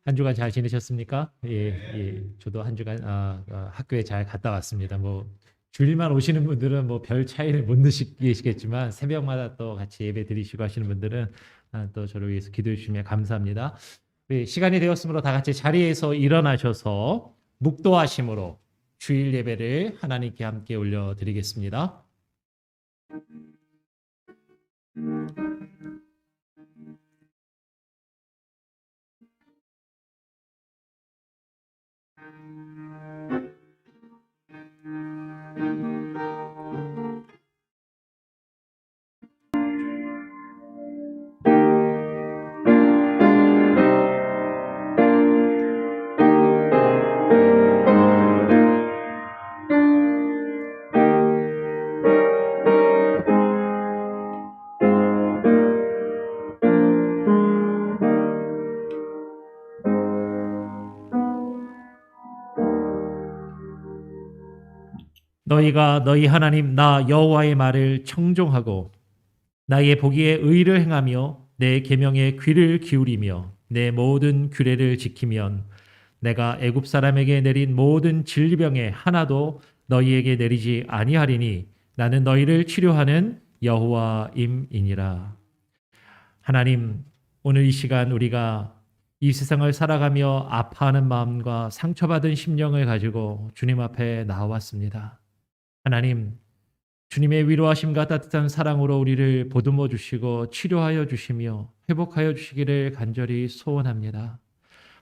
한 주간 잘 지내셨습니까? 저도 한 주간 학교에 잘 갔다 왔습니다. 뭐 주일만 오시는 분들은 뭐 별 차이를 못 느끼시겠지만 새벽마다 또 같이 예배 드리시고 하시는 분들은 또 저를 위해서 기도해 주시면 감사합니다. 시간이 되었으므로 다 같이 자리에서 일어나셔서 묵도하심으로 주일 예배를 하나님께 함께 올려드리겠습니다. 너희가 너희 하나님 나 여호와의 말을 청종하고 나의 보기에 의를 행하며 내 계명에 귀를 기울이며 내 모든 규례를 지키면 내가 애굽 사람에게 내린 모든 질병에 하나도 너희에게 내리지 아니하리니 나는 너희를 치료하는 여호와임이니라. 하나님, 오늘 이 시간 우리가 이 세상을 살아가며 아파하는 마음과 상처받은 심령을 가지고 주님 앞에 나왔습니다. 하나님, 주님의 위로하심과 따뜻한 사랑으로 우리를 보듬어 주시고 치료하여 주시며 회복하여 주시기를 간절히 소원합니다.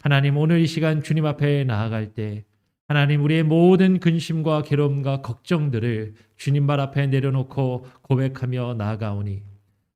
하나님, 오늘 이 시간 주님 앞에 나아갈 때 하나님, 우리의 모든 근심과 괴로움과 걱정들을 주님 발 앞에 내려놓고 고백하며 나아가오니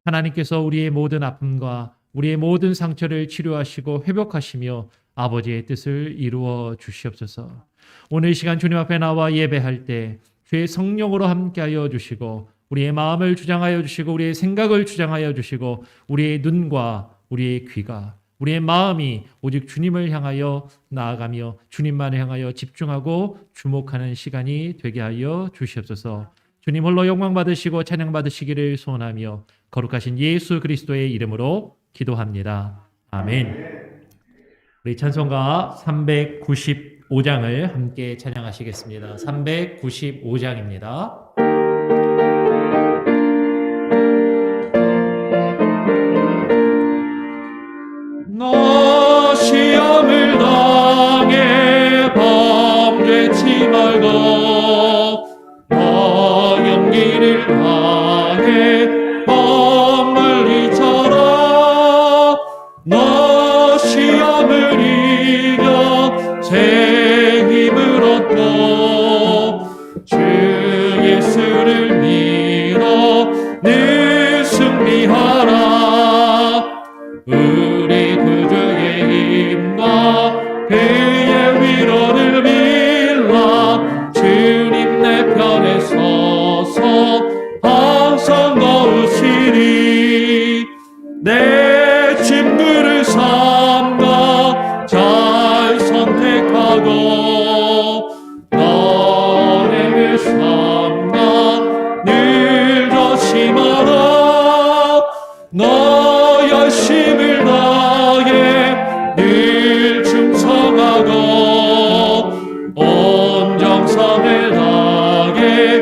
하나님께서 우리의 모든 아픔과 우리의 모든 상처를 치료하시고 회복하시며 아버지의 뜻을 이루어 주시옵소서. 오늘 이 시간 주님 앞에 나와 예배할 때 주의 성령으로 함께하여 주시고 우리의 마음을 주장하여 주시고 우리의 생각을 주장하여 주시고 우리의 눈과 우리의 귀가 우리의 마음이 오직 주님을 향하여 나아가며 주님만을 향하여 집중하고 주목하는 시간이 되게 하여 주시옵소서. 주님 홀로 영광 받으시고 찬양 받으시기를 소원하며 거룩하신 예수 그리스도의 이름으로 기도합니다. 아멘. 우리 찬송가 395장을 함께 찬양하시겠습니다. 395장입니다. 너 시험을 당해 범죄치 말고 너 용기를 다해 범을 이쳐라. 너 시험을 이겨 새 힘을 얻고 주 예수를 믿어 늘 승리하라. 우리 구주의 힘과 그의 위로를 빌라. 주님 내 편에 서서 항상 도우시리. 내 친구를 삼가 잘 선택하고 너를 삼가 늘 조심하라. 너 열심을 다해 늘 충성하고 온 정성을 다해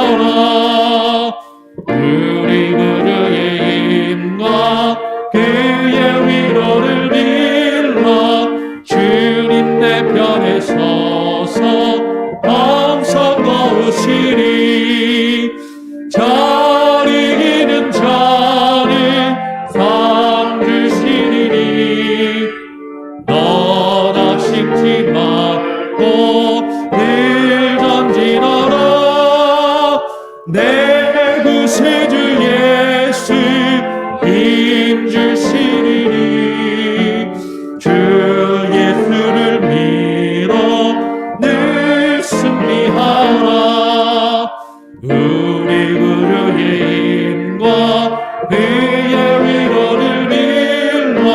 희롱사하라. 우리 구주의 힘과 그의 위로를 빌라. 주님 내 편에 서서 항상 도우시리. 잘 이기는 자는 상 주시리니 너나 식지 말고 늘 전진하라. 내 구세주 예수 힘 주시리니 주 예수를 믿어 늘 승리하라. 우리 구주의 힘과 그의 위로를 빌라.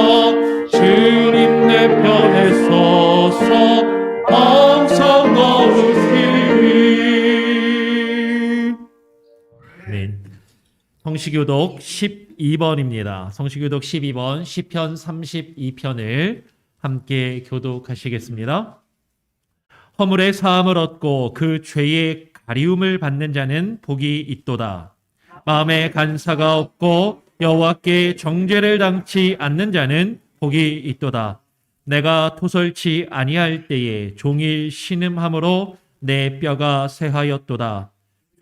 주님 내 편에 서서 항상 도우시리. 아멘. 성시교독 12번입니다. 성시교독 12번 시편 32편을 함께 교독하시겠습니다. 허물의 사함을 얻고 그 죄의 가리움을 받는 자는 복이 있도다. 마음에 간사가 없고 여호와께 정죄를 당치 않는 자는 복이 있도다. 내가 토설치 아니할 때에 종일 신음함으로 내 뼈가 새하였도다.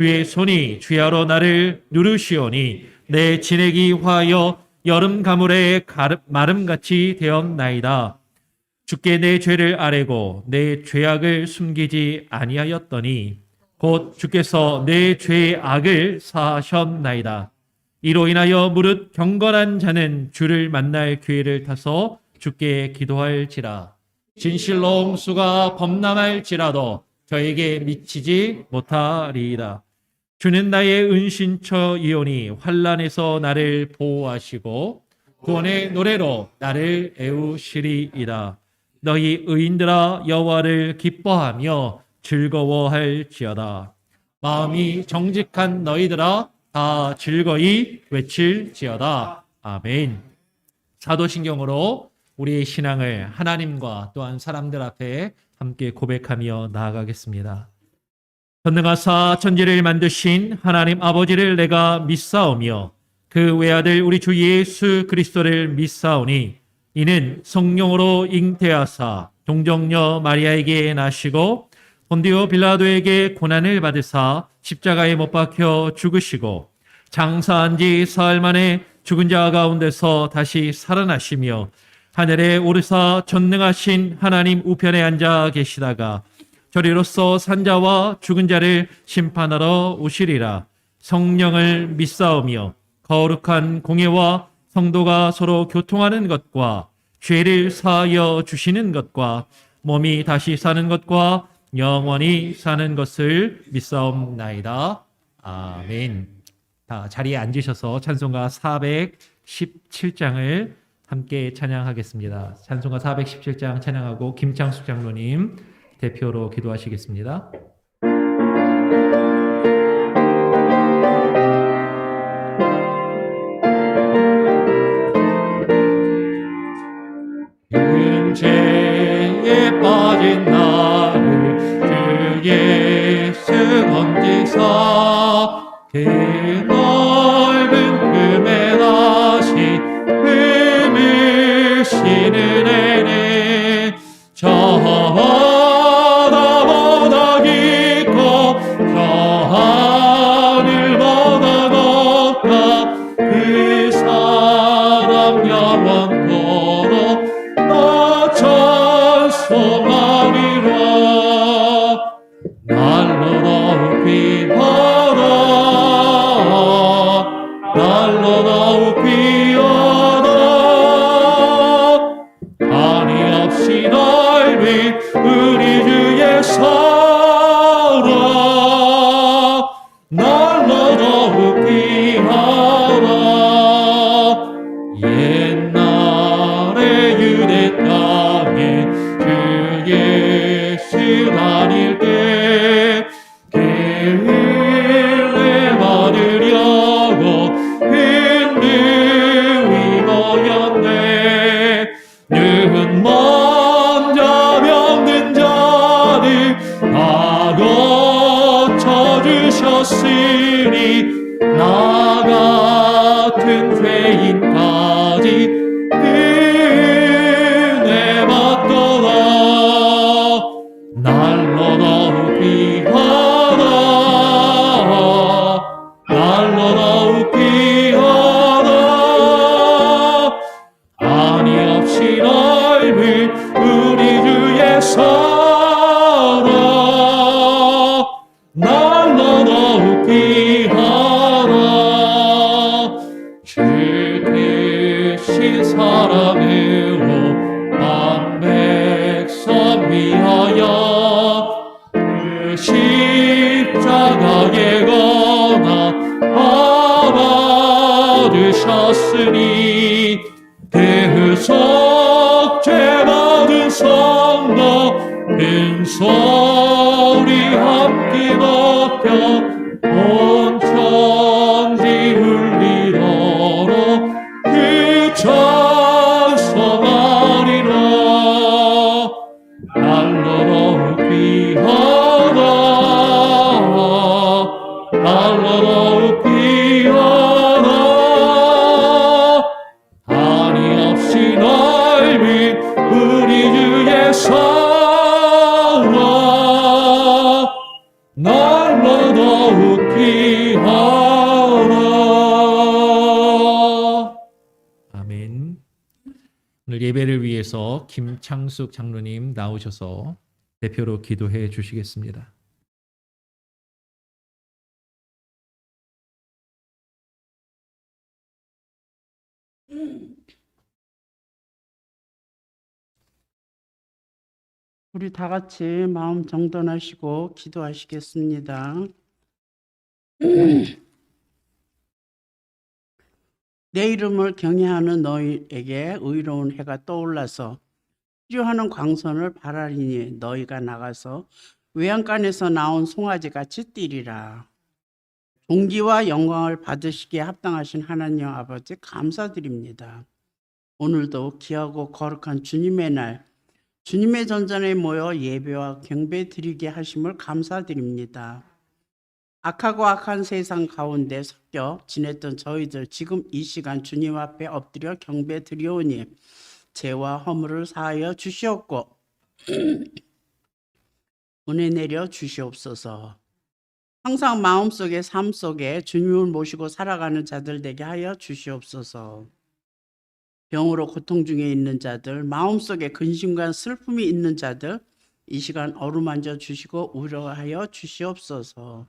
주의 손이 주야로 나를 누르시오니 내 진액이 화하여 여름 가물의 마름같이 되었나이다. 주께 내 죄를 아뢰고 내 죄악을 숨기지 아니하였더니 곧 주께서 내 죄의 악을 사하셨나이다. 이로 인하여 무릇 경건한 자는 주를 만날 기회를 타서 주께 기도할지라. 진실로 홍수가 범람할지라도 저에게 미치지 못하리이다. 주는 나의 은신처이오니 환난에서 나를 보호하시고 구원의 노래로 나를 애우시리이다. 너희 의인들아 여호와를 기뻐하며 즐거워할지어다. 마음이 정직한 너희들아 다 즐거이 외칠지어다. 아멘. 사도신경으로 우리의 신앙을 하나님과 또한 사람들 앞에 함께 고백하며 나아가겠습니다. 전능하사 천지를 만드신 하나님 아버지를 내가 믿사오며 그 외아들 우리 주 예수 그리스도를 믿사오니 이는 성령으로 잉태하사 동정녀 마리아에게 나시고 본디오 빌라도에게 고난을 받으사 십자가에 못 박혀 죽으시고 장사한 지 사흘 만에 죽은 자 가운데서 다시 살아나시며 하늘에 오르사 전능하신 하나님 우편에 앉아 계시다가 저리로서 산자와 죽은 자를 심판하러 오시리라. 성령을 믿사오며 거룩한 공예와 성도가 서로 교통하는 것과 죄를 사하여 주시는 것과 몸이 다시 사는 것과 영원히 사는 것을 믿사옵나이다. 아멘. 다 자리에 앉으셔서 찬송가 417장을 함께 찬양하겠습니다. 찬송가 417장 찬양하고 김창숙 장로님 대표로 기도하시겠습니다. 죄에 빠진 나를 주 예수 건지사 그 넓은 품에 다시 품을 쉬는 애는 저보다 깊고 저 하늘보다 높다. 그 사람 영원토록 나 찬송하리라. 날로 높이하라. 날로 높이하라. 한이 없이 넓은 우리 주의 사랑 날로 높이하라. 옛날에 유대 땅에 주 예수 다닐 때 길래 받으려고 힘든 위거였네. 눈 먼저 병든 자들 다 고쳐주셨으니 나 같은 죄인까지 은혜 받도다. 날로 높이하라. 날로 높이하라. 한이 없이 넓은 우리 주의 사랑 날로 높이하라. 주 대신 사랑으로 만 백성 위하여 그 십자가에 거나 받으셨으니 그 속 죄받은 성도 큰 소리 함께 높여 온 천지 울려 날로 귀하다. 한이 없이 넓은 우리 주의 사랑 날로 더욱 귀하다. 아멘. 오늘 예배를 위해서 김창숙 장로님 나오셔서 대표로 기도해 주시겠습니다. 우리 다 같이 마음 정돈하시고 기도하시겠습니다. 내 이름을 경외하는 너희에게 의로운 해가 떠올라서 필요하는 광선을 바라리니 너희가 나가서 외양간에서 나온 송아지같이 뛰리라. 존귀와 영광을 받으시기에 합당하신 하나님 아버지 감사드립니다. 오늘도 귀하고 거룩한 주님의 날, 주님의 전전에 모여 예배와 경배 드리게 하심을 감사드립니다. 악하고 악한 세상 가운데 섞여 지냈던 저희들 지금 이 시간 주님 앞에 엎드려 경배 드리오니 죄와 허물을 사하여 주시옵고 은혜 내려 주시옵소서. 항상 마음속에 삶 속에 주님을 모시고 살아가는 자들 되게 하여 주시옵소서. 병으로 고통 중에 있는 자들, 마음속에 근심과 슬픔이 있는 자들 이 시간 어루만져 주시고 위로하여 주시옵소서.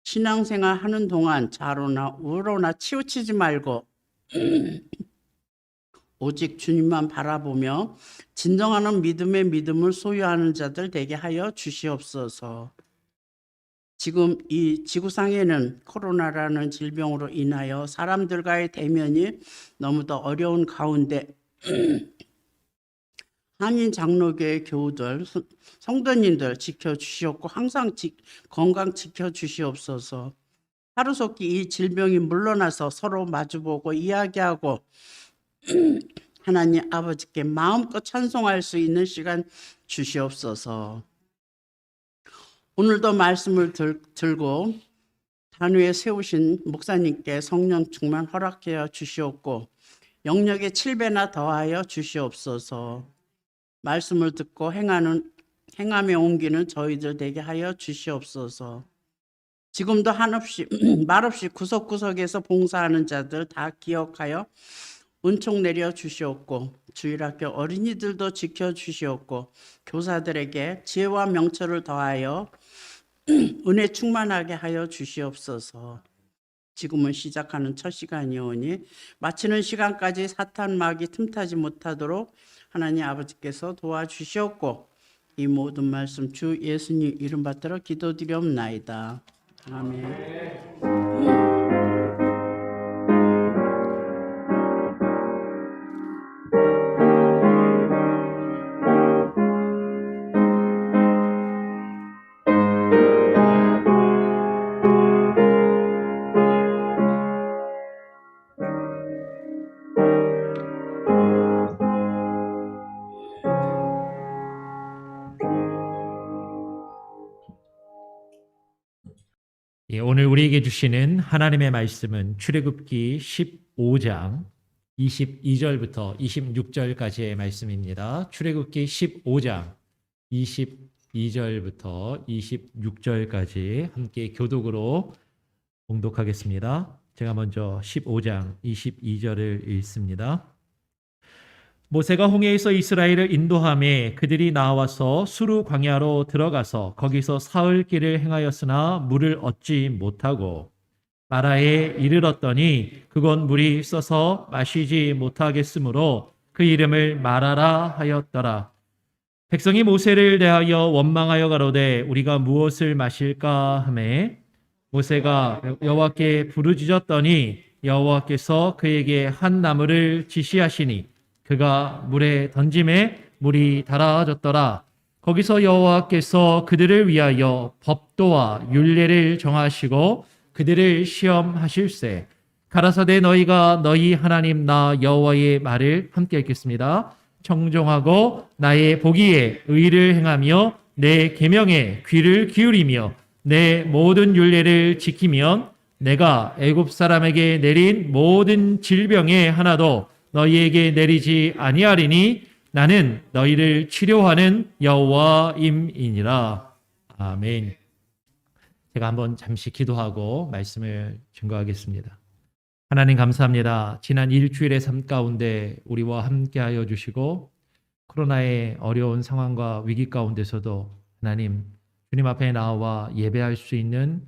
신앙생활 하는 동안 좌로나 우로나 치우치지 말고 오직 주님만 바라보며 진정하는 믿음의 믿음을 소유하는 자들 되게 하여 주시옵소서. 지금 이 지구상에는 코로나라는 질병으로 인하여 사람들과의 대면이 너무도 어려운 가운데 한인 장로교회 교우들, 성도님들 지켜주시옵고 항상 건강 지켜주시옵소서. 하루속히 이 질병이 물러나서 서로 마주보고 이야기하고 하나님 아버지께 마음껏 찬송할 수 있는 시간 주시옵소서. 오늘도 말씀을 들고 단위에 세우신 목사님께 성령 충만 허락하여 주시옵고 영역의 7배나 더하여 주시옵소서. 말씀을 듣고 행함에 옮기는 저희들 되게 하여 주시옵소서. 지금도 한없이 말없이 구석구석에서 봉사하는 자들 다 기억하여 은총 내려 주시옵고 주일학교 어린이들도 지켜주시옵고 교사들에게 지혜와 명철을 더하여 은혜 충만하게 하여 주시옵소서. 지금은 시작하는 첫 시간이오니 마치는 시간까지 사탄 마귀 틈타지 못하도록 하나님 아버지께서 도와주시옵고 이 모든 말씀 주 예수님 이름 받들어 기도드리옵나이다. 아멘. 예, 오늘 우리에게 주시는 하나님의 말씀은 출애굽기 15장 22절부터 26절까지의 말씀입니다. 출애굽기 15장 22절부터 26절까지 함께 교독으로 봉독하겠습니다. 제가 먼저 15장 22절을 읽습니다. 모세가 홍해에서 이스라엘을 인도하매 그들이 나와서 수르 광야로 들어가서 거기서 사흘 길을 행하였으나 물을 얻지 못하고 마라에 이르렀더니 그곳 물이 써서 마시지 못하겠으므로 그 이름을 마라라 하였더라. 백성이 모세를 대하여 원망하여 가로되 우리가 무엇을 마실까 하매 모세가 여호와께 부르짖었더니 여호와께서 그에게 한 나무를 지시하시니 그가 물에 던짐에 물이 달아졌더라. 거기서 여호와께서 그들을 위하여 법도와 율례를 정하시고 그들을 시험하실세. 가라사대 너희가 너희 하나님 나 여호와의 말을 함께 읽겠습니다. 청종하고 나의 보기에 의를 행하며 내 계명에 귀를 기울이며 내 모든 율례를 지키면 내가 애굽 사람에게 내린 모든 질병에 하나도 너희에게 내리지 아니하리니 나는 너희를 치료하는 여호와임이니라. 아멘. 제가 한번 잠시 기도하고 말씀을 증거하겠습니다. 하나님 감사합니다. 지난 일주일의 삶 가운데 우리와 함께하여 주시고 코로나의 어려운 상황과 위기 가운데서도 하나님 주님 앞에 나와 예배할 수 있는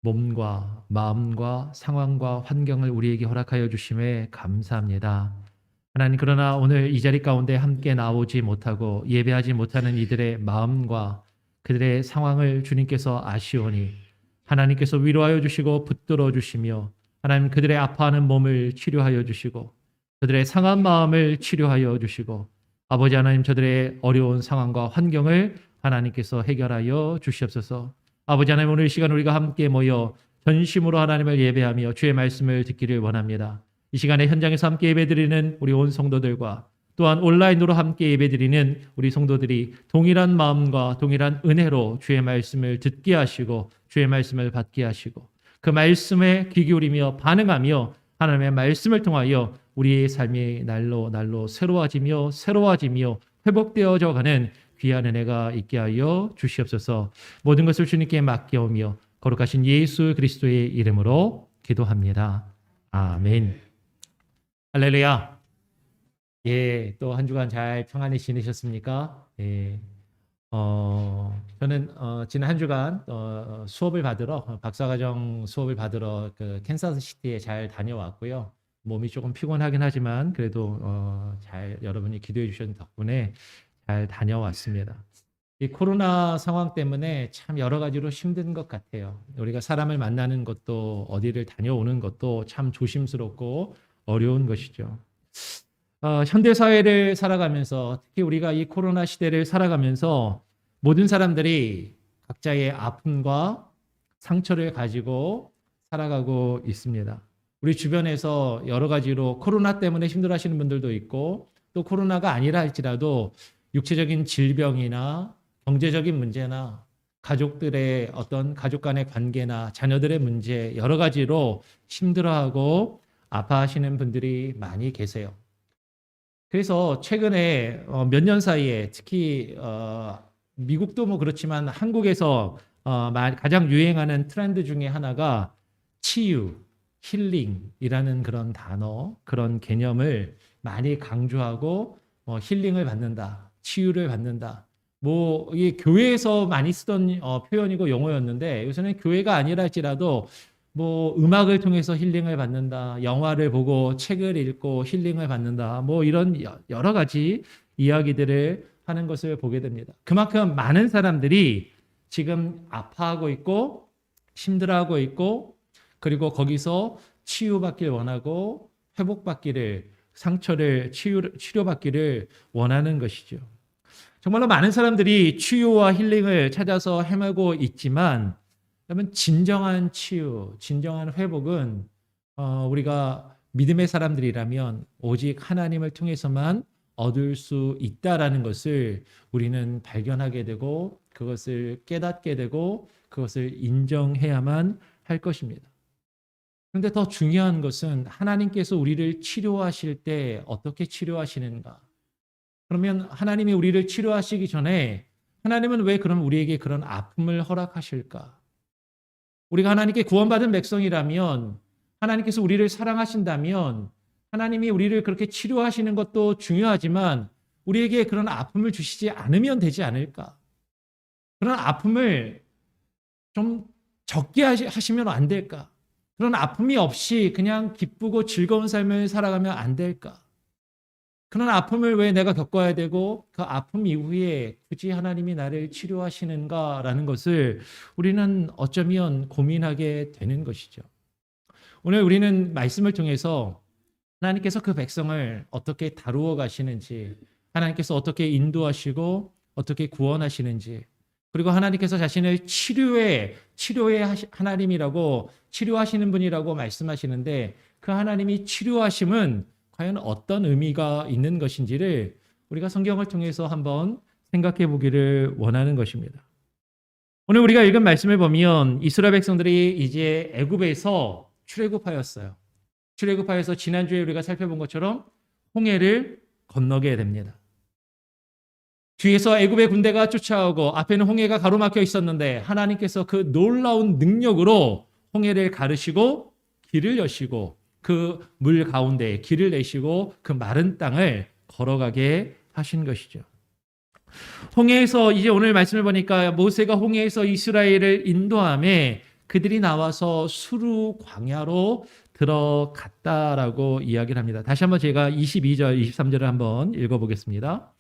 몸과 마음과 상황과 환경을 우리에게 허락하여 주심에 감사합니다. 하나님 그러나 오늘 이 자리 가운데 함께 나오지 못하고 예배하지 못하는 이들의 마음과 그들의 상황을 주님께서 아시오니 하나님께서 위로하여 주시고 붙들어 주시며 하나님 그들의 아파하는 몸을 치료하여 주시고 그들의 상한 마음을 치료하여 주시고 아버지 하나님 저들의 어려운 상황과 환경을 하나님께서 해결하여 주시옵소서. 아버지 하나님 오늘 이 시간 우리가 함께 모여 전심으로 하나님을 예배하며 주의 말씀을 듣기를 원합니다. 이 시간에 현장에서 함께 예배드리는 우리 온 성도들과 또한 온라인으로 함께 예배드리는 우리 성도들이 동일한 마음과 동일한 은혜로 주의 말씀을 듣게 하시고 주의 말씀을 받게 하시고 그 말씀에 귀 기울이며 반응하며 하나님의 말씀을 통하여 우리의 삶이 날로 새로워지며 회복되어져 가는 귀한 은혜가 있게 하여 주시옵소서. 모든 것을 주님께 맡겨오며 거룩하신 예수 그리스도의 이름으로 기도합니다. 아멘. 할렐루야. 예, 또 한 주간 잘 평안히 지내셨습니까? 예. 저는 지난 한 주간 수업을 받으러 박사과정 수업을 받으러 그 캔사스 시티에 잘 다녀왔고요. 몸이 조금 피곤하긴 하지만 그래도 잘 여러분이 기도해 주신 덕분에 잘 다녀왔습니다. 이 코로나 상황 때문에 참 여러 가지로 힘든 것 같아요. 우리가 사람을 만나는 것도 어디를 다녀오는 것도 참 조심스럽고 어려운 것이죠. 현대 사회를 살아가면서 특히 우리가 이 코로나 시대를 살아가면서 모든 사람들이 각자의 아픔과 상처를 가지고 살아가고 있습니다. 우리 주변에서 여러 가지로 코로나 때문에 힘들어하시는 분들도 있고 또 코로나가 아니라 할지라도 육체적인 질병이나 경제적인 문제나 가족들의 어떤 가족 간의 관계나 자녀들의 문제 여러 가지로 힘들어하고 아파하시는 분들이 많이 계세요. 그래서 최근에 몇 년 사이에 특히 미국도 뭐 그렇지만 한국에서 가장 유행하는 트렌드 중에 하나가 치유, 힐링이라는 그런 단어, 그런 개념을 많이 강조하고 힐링을 받는다, 치유를 받는다. 뭐 이게 교회에서 많이 쓰던 표현이고 용어였는데 요새는 교회가 아니라 할지라도 뭐 음악을 통해서 힐링을 받는다, 영화를 보고 책을 읽고 힐링을 받는다, 뭐 이런 여러 가지 이야기들을 하는 것을 보게 됩니다. 그만큼 많은 사람들이 지금 아파하고 있고 힘들어하고 있고 그리고 거기서 치유받길 원하고 회복받기를 상처를 치료받기를 원하는 것이죠. 정말로 많은 사람들이 치유와 힐링을 찾아서 헤매고 있지만 그러면 진정한 치유, 진정한 회복은 우리가 믿음의 사람들이라면 오직 하나님을 통해서만 얻을 수 있다라는 것을 우리는 발견하게 되고 그것을 깨닫게 되고 그것을 인정해야만 할 것입니다. 그런데 더 중요한 것은 하나님께서 우리를 치료하실 때 어떻게 치료하시는가? 그러면 하나님이 우리를 치료하시기 전에 하나님은 왜 그럼 우리에게 그런 아픔을 허락하실까? 우리가 하나님께 구원받은 백성이라면 하나님께서 우리를 사랑하신다면 하나님이 우리를 그렇게 치료하시는 것도 중요하지만 우리에게 그런 아픔을 주시지 않으면 되지 않을까? 그런 아픔을 좀 적게 하시면 안 될까? 그런 아픔이 없이 그냥 기쁘고 즐거운 삶을 살아가면 안 될까? 그런 아픔을 왜 내가 겪어야 되고 그 아픔 이후에 굳이 하나님이 나를 치료하시는가라는 것을 우리는 어쩌면 고민하게 되는 것이죠. 오늘 우리는 말씀을 통해서 하나님께서 그 백성을 어떻게 다루어 가시는지, 하나님께서 어떻게 인도하시고 어떻게 구원하시는지, 그리고 하나님께서 자신을 치료의 하나님이라고 치료하시는 분이라고 말씀하시는데 그 하나님이 치료하심은 과연 어떤 의미가 있는 것인지를 우리가 성경을 통해서 한번 생각해 보기를 원하는 것입니다. 오늘 우리가 읽은 말씀을 보면 이스라엘 백성들이 이제 애굽에서 출애굽하였어요. 출애굽하여서 지난주에 우리가 살펴본 것처럼 홍해를 건너게 됩니다. 뒤에서 애굽의 군대가 쫓아오고 앞에는 홍해가 가로막혀 있었는데 하나님께서 그 놀라운 능력으로 홍해를 가르시고 길을 여시고 그 물 가운데 길을 내시고 그 마른 땅을 걸어가게 하신 것이죠. 홍해에서 이제 오늘 말씀을 보니까 모세가 홍해에서 이스라엘을 인도함에 그들이 나와서 수르 광야로 들어갔다라고 이야기를 합니다. 다시 한번 제가 22절, 23절을 한번 읽어보겠습니다.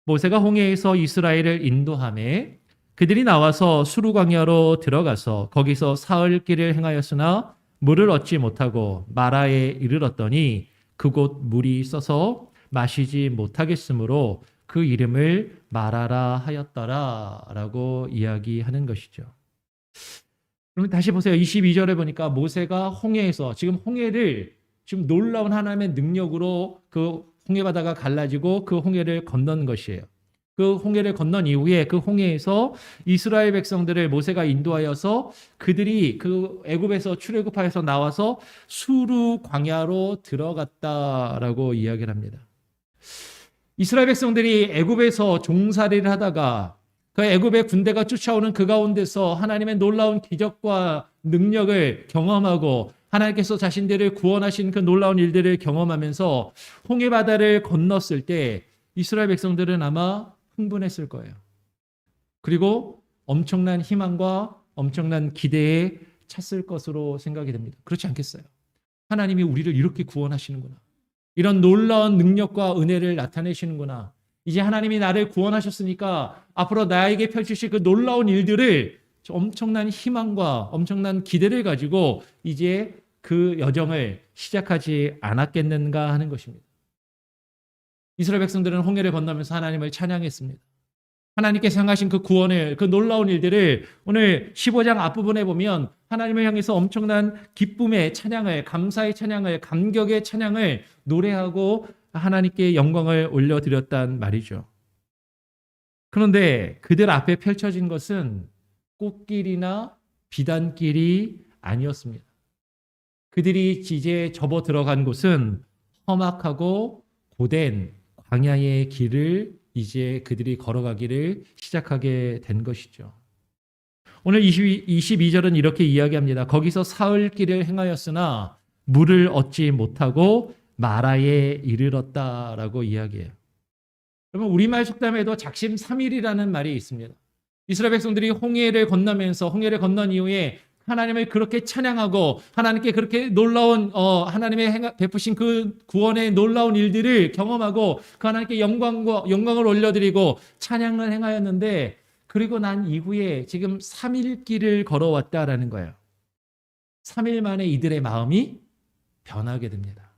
모세가 홍해에서 이스라엘을 인도함에 그들이 나와서 수르 광야로 들어가서 거기서 사흘 길을 행하였으나 물을 얻지 못하고 마라에 이르렀더니 그곳 물이 써서 마시지 못하겠으므로 그 이름을 마라라 하였더라라고 이야기하는 것이죠. 그럼 다시 보세요. 22절에 보니까 모세가 홍해에서 지금 홍해를 지금 놀라운 하나님의 능력으로 그 홍해 바다가 갈라지고 그 홍해를 건넌 것이에요. 그 홍해를 건넌 이후에 그 홍해에서 이스라엘 백성들을 모세가 인도하여서 그들이 그 애굽에서 출애굽하여서 나와서 수르 광야로 들어갔다라고 이야기를 합니다. 이스라엘 백성들이 애굽에서 종살이를 하다가 그 애굽의 군대가 쫓아오는 그 가운데서 하나님의 놀라운 기적과 능력을 경험하고 하나님께서 자신들을 구원하신 그 놀라운 일들을 경험하면서 홍해 바다를 건넜을 때 이스라엘 백성들은 아마 흥분했을 거예요. 그리고 엄청난 희망과 엄청난 기대에 찼을 것으로 생각이 됩니다. 그렇지 않겠어요? 하나님이 우리를 이렇게 구원하시는구나. 이런 놀라운 능력과 은혜를 나타내시는구나. 이제 하나님이 나를 구원하셨으니까 앞으로 나에게 펼치실 그 놀라운 일들을 엄청난 희망과 엄청난 기대를 가지고 이제 그 여정을 시작하지 않았겠는가 하는 것입니다. 이스라엘 백성들은 홍해를 건너면서 하나님을 찬양했습니다. 하나님께서 향하신 그 구원을, 그 놀라운 일들을 오늘 15장 앞부분에 보면 하나님을 향해서 엄청난 기쁨의 찬양을, 감사의 찬양을, 감격의 찬양을 노래하고 하나님께 영광을 올려드렸단 말이죠. 그런데 그들 앞에 펼쳐진 것은 꽃길이나 비단길이 아니었습니다. 그들이 이제 접어 들어간 곳은 험악하고 고된 광야의 길을 이제 그들이 걸어가기를 시작하게 된 것이죠. 오늘 22절은 이렇게 이야기합니다. 거기서 사흘 길을 행하였으나 물을 얻지 못하고 마라에 이르렀다라고 이야기해요. 여러분 우리말 속담에도 작심 3일이라는 말이 있습니다. 이스라엘 백성들이 홍해를 건너면서 홍해를 건넌 이후에 하나님을 그렇게 찬양하고 하나님께 그렇게 놀라운 하나님의 베푸신 그 구원의 놀라운 일들을 경험하고 그 하나님께 영광을 올려드리고 찬양을 행하였는데 그리고 난 이후에 지금 3일 길을 걸어왔다라는 거예요. 3일 만에 이들의 마음이 변하게 됩니다.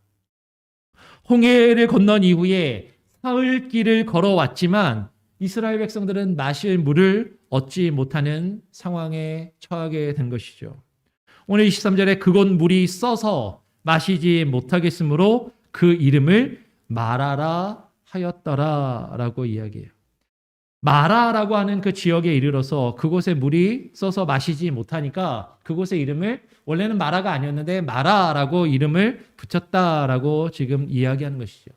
홍해를 건넌 이후에 사흘 길을 걸어왔지만 이스라엘 백성들은 마실 물을 얻지 못하는 상황에 처하게 된 것이죠. 오늘 23절에 그곳 물이 써서 마시지 못하겠으므로 그 이름을 마라라 하였더라라고 이야기해요. 마라라고 하는 그 지역에 이르러서 그곳에 물이 써서 마시지 못하니까 그곳의 이름을 원래는 마라가 아니었는데 마라라고 이름을 붙였다라고 지금 이야기하는 것이죠.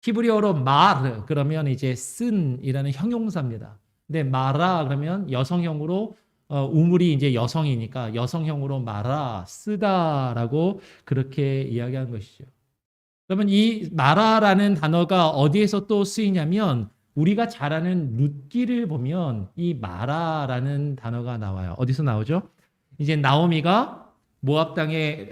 히브리어로 마르 그러면 이제 쓴이라는 형용사입니다. 근데 마라 그러면 여성형으로 우물이 이제 여성이니까 여성형으로 마라 쓰다라고 그렇게 이야기하는 것이죠. 그러면 이 마라라는 단어가 어디에서 또 쓰이냐면 우리가 잘 아는 룻기를 보면 이 마라라는 단어가 나와요. 어디서 나오죠? 이제 나오미가 모압 땅에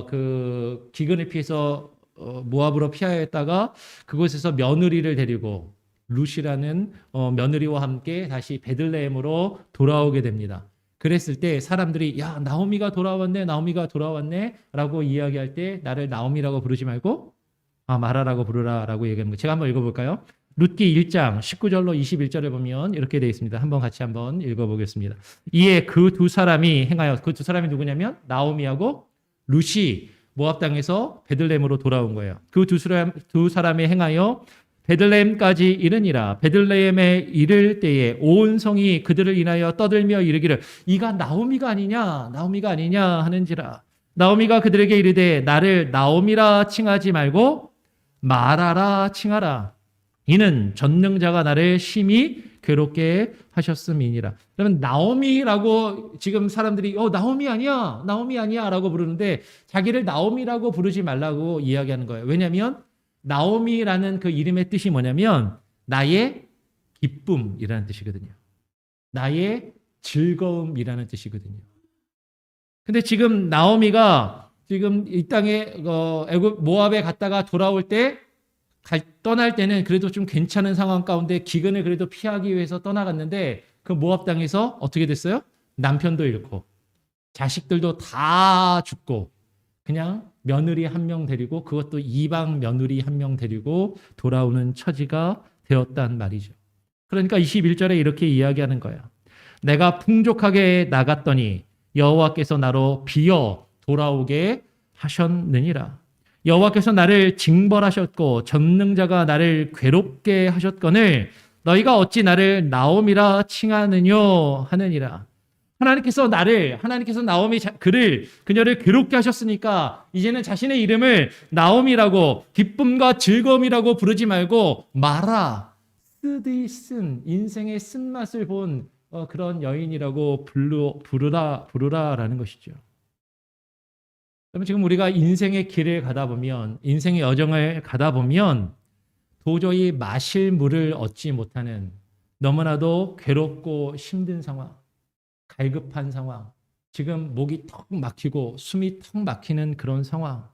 그 기근을 피해서 모압으로 피하였다가 그곳에서 며느리를 데리고 룻이라는 며느리와 함께 다시 베들레헴으로 돌아오게 됩니다. 그랬을 때 사람들이 야 나오미가 돌아왔네 라고 이야기할 때 나를 나오미라고 부르지 말고 마라라고 부르라라고 얘기하는 거. 제가 한번 읽어볼까요? 룻기 1장 19절로 21절에 보면 이렇게 되어 있습니다. 같이 한번 읽어보겠습니다. 이에 그 두 사람이 행하여, 그 두 사람이 누구냐면 나오미하고 룻이 모압 땅에서 베들레헴으로 돌아온 거예요. 그 두 사람이 행하여 베들레헴까지 이르니라. 베들레헴에 이를 때에 온 성이 그들을 인하여 떠들며 이르기를 이가 나오미가 아니냐 나오미가 아니냐 하는지라. 나오미가 그들에게 이르되 나를 나오미라 칭하지 말고 마라라 칭하라. 이는 전능자가 나를 심히 괴롭게 하셨음이니라. 그러면 나오미라고 지금 사람들이 나오미 아니야 나오미 아니야 라고 부르는데 자기를 나오미라고 부르지 말라고 이야기하는 거예요. 왜냐하면 나오미라는 그 이름의 뜻이 뭐냐면 나의 기쁨이라는 뜻이거든요. 나의 즐거움이라는 뜻이거든요. 근데 지금 나오미가 지금 이 땅에 애굽 모압에 갔다가 돌아올 때 떠날 때는 그래도 좀 괜찮은 상황 가운데 기근을 그래도 피하기 위해서 떠나갔는데 그 모압 땅에서 어떻게 됐어요? 남편도 잃고 자식들도 다 죽고 그냥 며느리 한 명 데리고 그것도 이방 며느리 한 명 데리고 돌아오는 처지가 되었단 말이죠. 그러니까 21절에 이렇게 이야기하는 거예요. 내가 풍족하게 나갔더니 여호와께서 나로 비어 돌아오게 하셨느니라. 여호와께서 나를 징벌하셨고 전능자가 나를 괴롭게 하셨거늘 너희가 어찌 나를 나오미라 칭하느뇨 하느니라. 하나님께서 나오미 그녀를 괴롭게 하셨으니까 이제는 자신의 이름을 나오미라고 기쁨과 즐거움이라고 부르지 말고 마라 쓰디 쓴 인생의 쓴맛을 본 그런 여인이라고 부르라라는 것이죠. 그러면 지금 우리가 인생의 길을 가다 보면 인생의 여정을 가다 보면 도저히 마실 물을 얻지 못하는 너무나도 괴롭고 힘든 상황, 갈급한 상황, 지금 목이 턱 막히고 숨이 턱 막히는 그런 상황,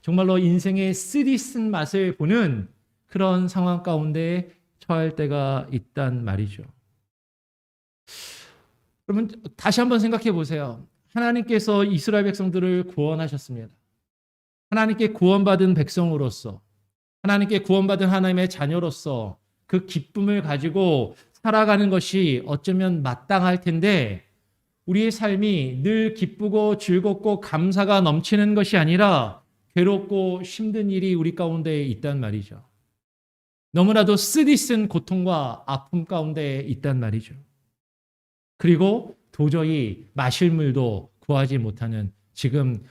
정말로 인생의 쓰디쓴 맛을 보는 그런 상황 가운데 처할 때가 있단 말이죠. 그러면 다시 한번 생각해 보세요. 하나님께서 이스라엘 백성들을 구원하셨습니다. 하나님께 구원받은 백성으로서, 하나님께 구원받은 하나님의 자녀로서 그 기쁨을 가지고 살아가는 것이 어쩌면 마땅할 텐데 우리의 삶이 늘 기쁘고 즐겁고 감사가 넘치는 것이 아니라 괴롭고 힘든 일이 우리 가운데 있단 말이죠. 너무나도 쓰디쓴 고통과 아픔 가운데 있단 말이죠. 그리고 도저히 마실 물도 구하지 못하는 지금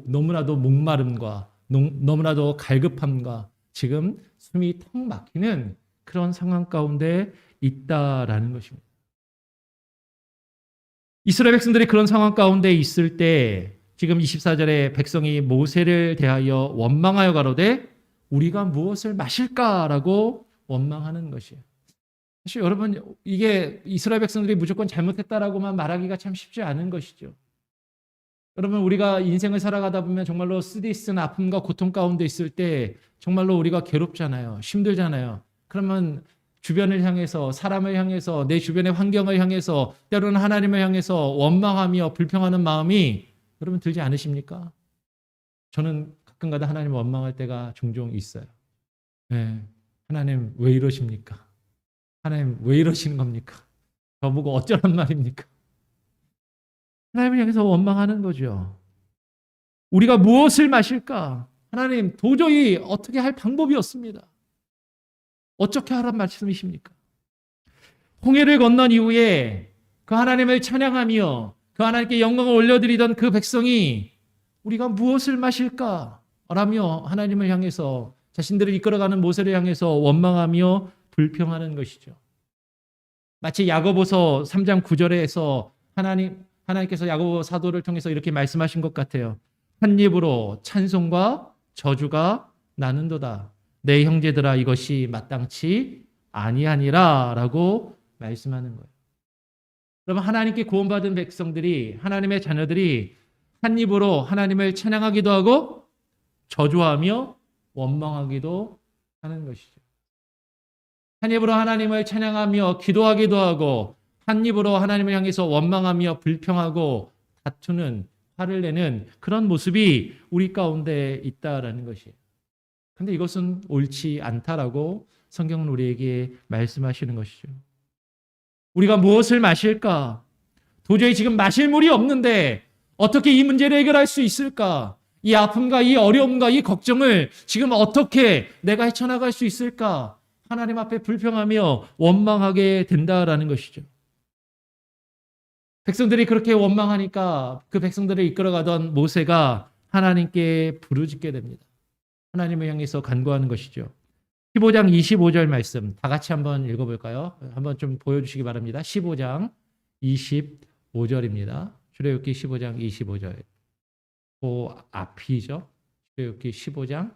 너무나도 목마름과 너무나도 갈급함과 지금 숨이 턱 막히는 그런 상황 가운데 있다라는 것입니다. 이스라엘 백성들이 그런 상황 가운데 있을 때 지금 24절에 백성이 모세를 대하여 원망하여 가로되 우리가 무엇을 마실까라고 원망하는 것이에요. 사실 여러분 이게 이스라엘 백성들이 무조건 잘못했다라고만 말하기가 참 쉽지 않은 것이죠. 여러분 우리가 인생을 살아가다 보면 정말로 쓰디쓴 아픔과 고통 가운데 있을 때 정말로 우리가 괴롭잖아요. 힘들잖아요. 그러면 주변을 향해서 사람을 향해서 내 주변의 환경을 향해서 때로는 하나님을 향해서 원망하며 불평하는 마음이 여러분 들지 않으십니까? 저는 가끔가다 하나님을 원망할 때가 종종 있어요. 네. 하나님 왜 이러십니까? 하나님 왜 이러시는 겁니까? 저보고 어쩌란 말입니까? 하나님을 향해서 원망하는 거죠. 우리가 무엇을 마실까? 하나님 도저히 어떻게 할 방법이 없습니다. 어떻게 하란 말씀이십니까? 홍해를 건넌 이후에 그 하나님을 찬양하며 그 하나님께 영광을 올려드리던 그 백성이 우리가 무엇을 마실까? 라며 하나님을 향해서 자신들을 이끌어가는 모세를 향해서 원망하며 불평하는 것이죠. 마치 야고보서 3장 9절에서 하나님께서 야고보 사도를 통해서 이렇게 말씀하신 것 같아요. 한 입으로 찬송과 저주가 나는도다. 내 형제들아 이것이 마땅치 아니하니라 라고 말씀하는 거예요. 여러분 하나님께 구원받은 백성들이 하나님의 자녀들이 한 입으로 하나님을 찬양하기도 하고 저주하며 원망하기도 하는 것이죠. 한 입으로 하나님을 찬양하며 기도하기도 하고 한 입으로 하나님을 향해서 원망하며 불평하고 다투는 화를 내는 그런 모습이 우리 가운데 있다라는 것이에요. 그런데 이것은 옳지 않다라고 성경은 우리에게 말씀하시는 것이죠. 우리가 무엇을 마실까? 도저히 지금 마실 물이 없는데 어떻게 이 문제를 해결할 수 있을까? 이 아픔과 이 어려움과 이 걱정을 지금 어떻게 내가 헤쳐나갈 수 있을까? 하나님 앞에 불평하며 원망하게 된다라는 것이죠. 백성들이 그렇게 원망하니까 그 백성들을 이끌어가던 모세가 하나님께 부르짖게 됩니다. 하나님을 향해서 간구하는 것이죠. 15장 25절 말씀 다 같이 한번 읽어볼까요? 한번 좀 보여주시기 바랍니다. 15장 25절입니다. 출애굽기 15장 25절. 그 앞이죠. 출애굽기 15장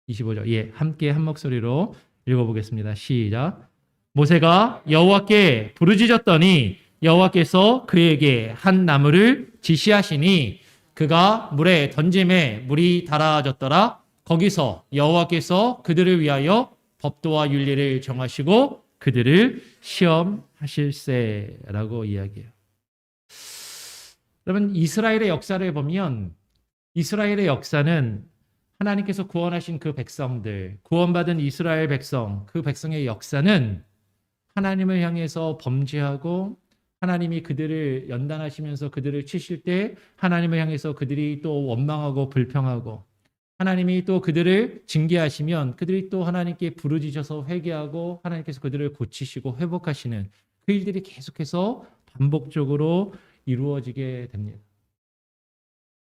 25절. 예, 함께 한 목소리로 읽어보겠습니다. 시작. 모세가 여호와께 부르짖었더니 여호와께서 그에게 한 나무를 지시하시니 그가 물에 던짐에 물이 달아졌더라. 거기서 여호와께서 그들을 위하여 법도와 윤리를 정하시고 그들을 시험하실세라고 이야기해요. 여러분, 이스라엘의 역사를 보면 이스라엘의 역사는 하나님께서 구원하신 그 백성들, 구원받은 이스라엘 백성, 그 백성의 역사는 하나님을 향해서 범죄하고 하나님이 그들을 연단하시면서 그들을 치실 때 하나님을 향해서 그들이 또 원망하고 불평하고 하나님이 또 그들을 징계하시면 그들이 또 하나님께 부르짖어서 회개하고 하나님께서 그들을 고치시고 회복하시는 그 일들이 계속해서 반복적으로 이루어지게 됩니다.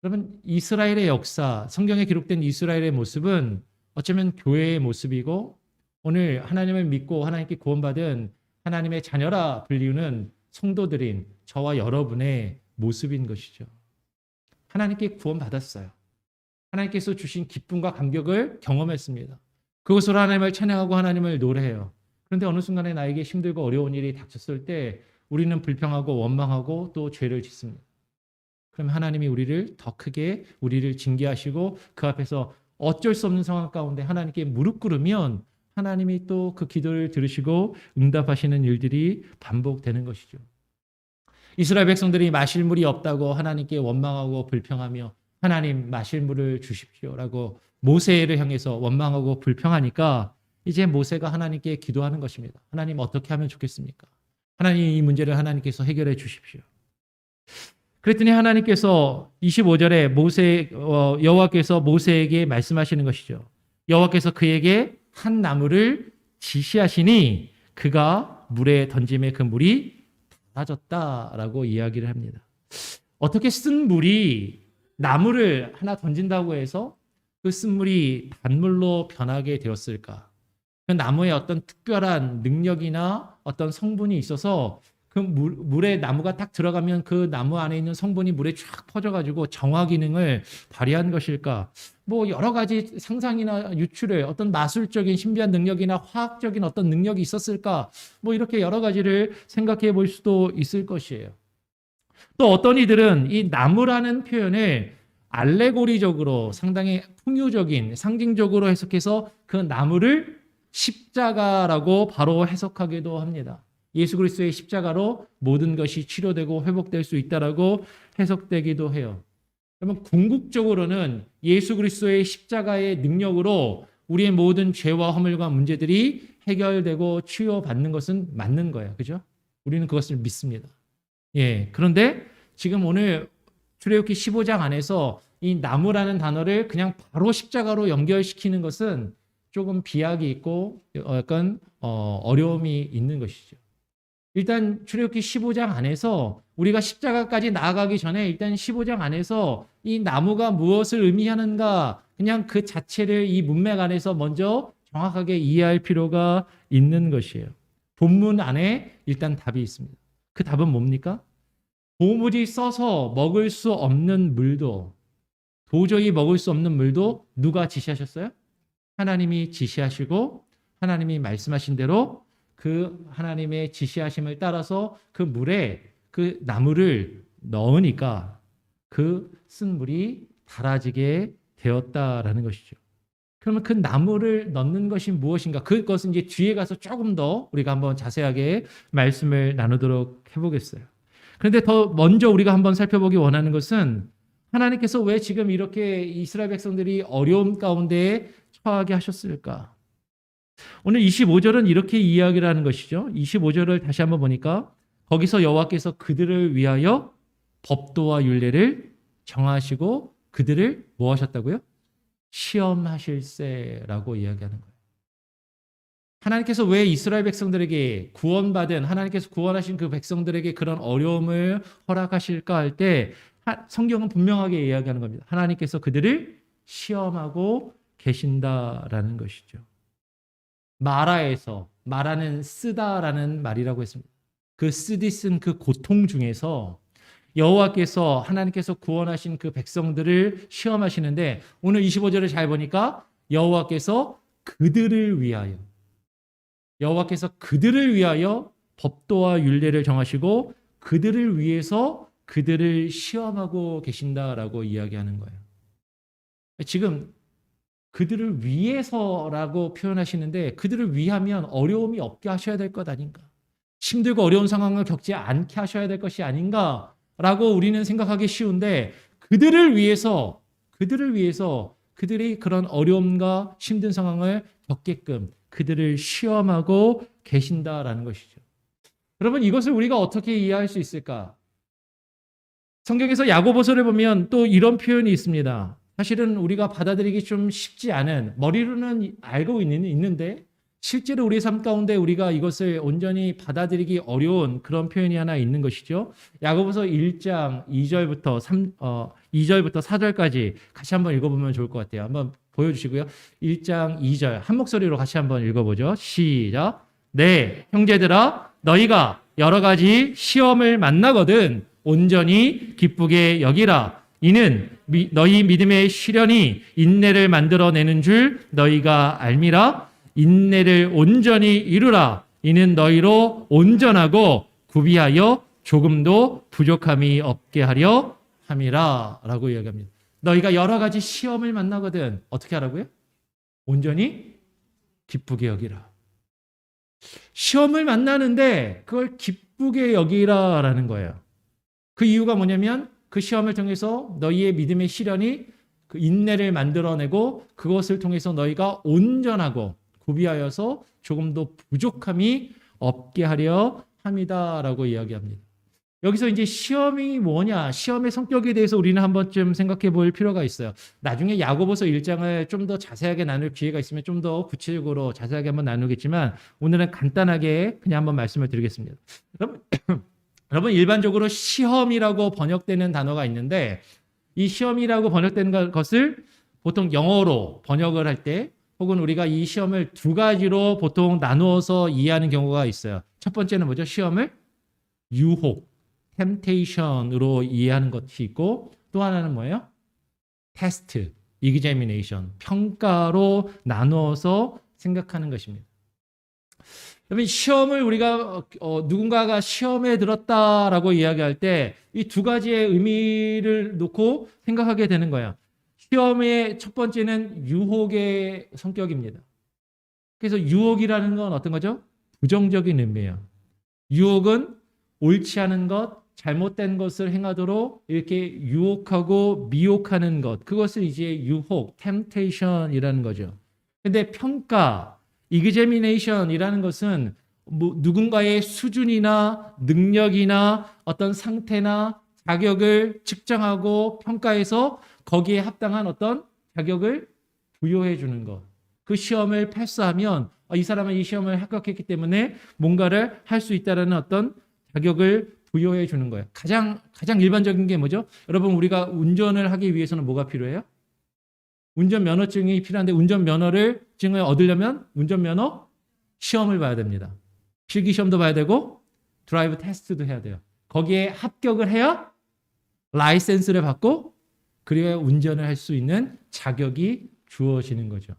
여러분, 이스라엘의 역사, 성경에 기록된 이스라엘의 모습은 어쩌면 교회의 모습이고 오늘 하나님을 믿고 하나님께 구원받은 하나님의 자녀라 불리우는 성도들인 저와 여러분의 모습인 것이죠. 하나님께 구원받았어요. 하나님께서 주신 기쁨과 감격을 경험했습니다. 그것으로 하나님을 찬양하고 하나님을 노래해요. 그런데 어느 순간에 나에게 힘들고 어려운 일이 닥쳤을 때 우리는 불평하고 원망하고 또 죄를 짓습니다. 그럼 하나님이 우리를 더 크게 우리를 징계하시고 그 앞에서 어쩔 수 없는 상황 가운데 하나님께 무릎 꿇으면 하나님이 또 그 기도를 들으시고 응답하시는 일들이 반복되는 것이죠. 이스라엘 백성들이 마실 물이 없다고 하나님께 원망하고 불평하며 하나님 마실 물을 주십시오라고 모세를 향해서 원망하고 불평하니까 이제 모세가 하나님께 기도하는 것입니다. 하나님 어떻게 하면 좋겠습니까? 하나님 이 문제를 하나님께서 해결해 주십시오. 그랬더니 하나님께서 25절에 여호와께서 모세에게 말씀하시는 것이죠. 여호와께서 그에게 한 나무를 지시하시니 그가 물에 던짐에 그 물이 달아졌다라고 이야기를 합니다. 어떻게 쓴 물이 나무를 하나 던진다고 해서 그 쓴 물이 단물로 변하게 되었을까? 그 나무에 어떤 특별한 능력이나 어떤 성분이 있어서 그 물에 나무가 딱 들어가면 그 나무 안에 있는 성분이 물에 쫙 퍼져가지고 정화 기능을 발휘한 것일까? 뭐 여러 가지 상상이나 유출에 어떤 마술적인 신비한 능력이나 화학적인 어떤 능력이 있었을까? 뭐 이렇게 여러 가지를 생각해 볼 수도 있을 것이에요. 또 어떤 이들은 이 나무라는 표현을 알레고리적으로 상당히 풍요적인 상징적으로 해석해서 그 나무를 십자가라고 바로 해석하기도 합니다. 예수 그리스도의 십자가로 모든 것이 치료되고 회복될 수 있다라고 해석되기도 해요. 그러면 궁극적으로는 예수 그리스도의 십자가의 능력으로 우리의 모든 죄와 허물과 문제들이 해결되고 치유받는 것은 맞는 거예요. 그죠? 우리는 그것을 믿습니다. 예. 그런데 지금 오늘 출애굽기 15장 안에서 이 나무라는 단어를 그냥 바로 십자가로 연결시키는 것은 조금 비약이 있고 약간 어려움이 있는 것이죠. 일단 출애굽기 15장 안에서 우리가 십자가까지 나아가기 전에 일단 15장 안에서 이 나무가 무엇을 의미하는가 그냥 그 자체를 이 문맥 안에서 먼저 정확하게 이해할 필요가 있는 것이에요. 본문 안에 일단 답이 있습니다. 그 답은 뭡니까? 도무지 써서 먹을 수 없는 물도 도저히 먹을 수 없는 물도 누가 지시하셨어요? 하나님이 지시하시고 하나님이 말씀하신 대로 그 하나님의 지시하심을 따라서 그 물에 그 나무를 넣으니까 그 쓴 물이 달아지게 되었다라는 것이죠. 그러면 그 나무를 넣는 것이 무엇인가? 그것은 이제 뒤에 가서 조금 더 우리가 한번 자세하게 말씀을 나누도록 해보겠어요. 그런데 더 먼저 우리가 한번 살펴보기 원하는 것은 하나님께서 왜 지금 이렇게 이스라엘 백성들이 어려움 가운데 처하게 하셨을까? 오늘 25절은 이렇게 이야기를 하는 것이죠. 25절을 다시 한번 보니까 거기서 여호와께서 그들을 위하여 법도와 율례를 정하시고 그들을 뭐 하셨다고요? 시험하실세라고 이야기하는 거예요. 하나님께서 왜 이스라엘 백성들에게 구원받은 하나님께서 구원하신 그 백성들에게 그런 어려움을 허락하실까 할 때 성경은 분명하게 이야기하는 겁니다. 하나님께서 그들을 시험하고 계신다라는 것이죠. 마라에서 마라는 쓰다라는 말이라고 했습니다. 그 쓰디 쓴 그 고통 중에서 여호와께서 하나님께서 구원하신 그 백성들을 시험하시는데 오늘 25절을 잘 보니까 여호와께서 그들을 위하여 법도와 율례를 정하시고 그들을 위해서 그들을 시험하고 계신다라고 이야기하는 거예요. 지금 그들을 위해서라고 표현하시는데 그들을 위하면 어려움이 없게 하셔야 될 것 아닌가? 힘들고 어려운 상황을 겪지 않게 하셔야 될 것이 아닌가라고 우리는 생각하기 쉬운데 그들을 위해서 그들이 그런 어려움과 힘든 상황을 겪게끔 그들을 시험하고 계신다라는 것이죠. 여러분 이것을 우리가 어떻게 이해할 수 있을까? 성경에서 야고보서를 보면 또 이런 표현이 있습니다. 사실은 우리가 받아들이기 좀 쉽지 않은 머리로는 알고 있는데 실제로 우리 삶 가운데 우리가 이것을 온전히 받아들이기 어려운 그런 표현이 하나 있는 것이죠. 야고보서 1장 2절부터 4절까지 같이 한번 읽어보면 좋을 것 같아요. 한번 보여주시고요. 1장 2절 한 목소리로 같이 한번 읽어보죠. 시작. 네, 형제들아 너희가 여러 가지 시험을 만나거든 온전히 기쁘게 여기라. 이는 너희 믿음의 시련이 인내를 만들어내는 줄 너희가 알미라. 인내를 온전히 이루라. 이는 너희로 온전하고 구비하여 조금도 부족함이 없게 하려 함이라 라고 이야기합니다. 너희가 여러 가지 시험을 만나거든 어떻게 하라고요? 온전히 기쁘게 여기라. 시험을 만나는데 그걸 기쁘게 여기라라는 거예요. 그 이유가 뭐냐면 그 시험을 통해서 너희의 믿음의 시련이 그 인내를 만들어내고 그것을 통해서 너희가 온전하고 구비하여서 조금도 부족함이 없게 하려 함이다라고 이야기합니다. 여기서 이제 시험이 뭐냐, 시험의 성격에 대해서 우리는 한 번쯤 생각해 볼 필요가 있어요. 나중에 야고보서 1장을 좀 더 자세하게 나눌 기회가 있으면 좀 더 구체적으로 자세하게 한번 나누겠지만 오늘은 간단하게 그냥 한번 말씀을 드리겠습니다. 여러분 일반적으로 시험이라고 번역되는 단어가 있는데 이 시험이라고 번역되는 것을 보통 영어로 번역을 할 때 혹은 우리가 이 시험을 두 가지로 보통 나누어서 이해하는 경우가 있어요. 첫 번째는 뭐죠? 시험을 유혹, temptation으로 이해하는 것이 있고 또 하나는 뭐예요? 테스트, examination, 평가로 나누어서 생각하는 것입니다. 그러면 시험을 우리가 누군가가 시험에 들었다라고 이야기할 때 이 두 가지의 의미를 놓고 생각하게 되는 거예요. 시험의 첫 번째는 유혹의 성격입니다. 그래서 유혹이라는 건 어떤 거죠? 부정적인 의미예요. 유혹은 옳지 않은 것, 잘못된 것을 행하도록 이렇게 유혹하고 미혹하는 것, 그것을 이제 유혹, temptation이라는 거죠. 근데 평가, examination이라는 것은 누군가의 수준이나 능력이나 어떤 상태나 자격을 측정하고 평가해서 거기에 합당한 어떤 자격을 부여해 주는 것. 그 시험을 패스하면 이 사람은 이 시험을 합격했기 때문에 뭔가를 할 수 있다는 어떤 자격을 부여해 주는 거예요. 가장 일반적인 게 뭐죠? 여러분 우리가 운전을 하기 위해서는 뭐가 필요해요? 운전면허증이 필요한데 운전면허증을 얻으려면 운전면허 시험을 봐야 됩니다. 필기시험도 봐야 되고 드라이브 테스트도 해야 돼요. 거기에 합격을 해야 라이센스를 받고 그래야 운전을 할 수 있는 자격이 주어지는 거죠.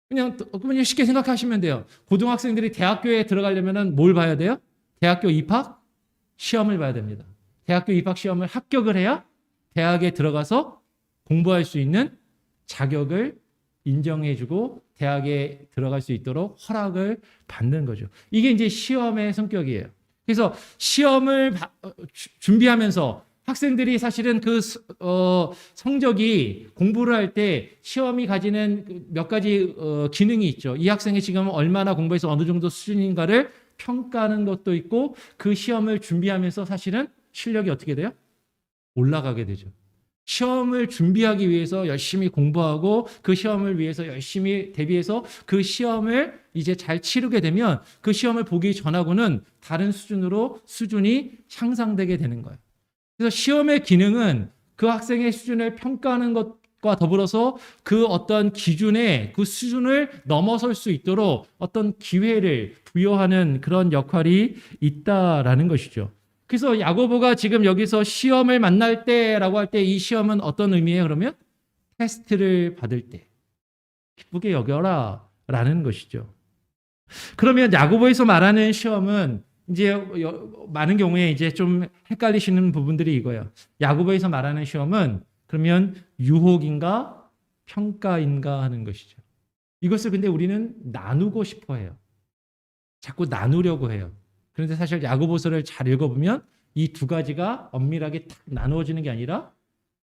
그냥 쉽게 생각하시면 돼요. 고등학생들이 대학교에 들어가려면 뭘 봐야 돼요? 대학교 입학 시험을 봐야 됩니다. 대학교 입학 시험을 합격을 해야 대학에 들어가서 공부할 수 있는 자격을 인정해주고 대학에 들어갈 수 있도록 허락을 받는 거죠. 이게 이제 시험의 성격이에요. 그래서 시험을 준비하면서 학생들이 사실은 그 성적이 공부를 할 때 시험이 가지는 몇 가지 기능이 있죠. 이 학생이 지금 얼마나 공부해서 어느 정도 수준인가를 평가하는 것도 있고 그 시험을 준비하면서 사실은 실력이 어떻게 돼요? 올라가게 되죠. 시험을 준비하기 위해서 열심히 공부하고 그 시험을 위해서 열심히 대비해서 그 시험을 이제 잘 치르게 되면 그 시험을 보기 전하고는 다른 수준으로 수준이 향상되게 되는 거예요. 그래서 시험의 기능은 그 학생의 수준을 평가하는 것과 더불어서 그 어떤 기준의 그 수준을 넘어설 수 있도록 어떤 기회를 부여하는 그런 역할이 있다라는 것이죠. 그래서 야고보가 지금 여기서 시험을 만날 때라고 할 때 이 시험은 어떤 의미예요? 그러면 테스트를 받을 때 기쁘게 여겨라 라는 것이죠. 그러면 야고보에서 말하는 시험은 이제 많은 경우에 이제 좀 헷갈리시는 부분들이 이거예요. 야고보에서 말하는 시험은 그러면 유혹인가 평가인가 하는 것이죠. 이것을 근데 우리는 나누고 싶어 해요. 자꾸 나누려고 해요. 그런데 사실 야고보서를 잘 읽어보면 이 두 가지가 엄밀하게 딱 나누어지는 게 아니라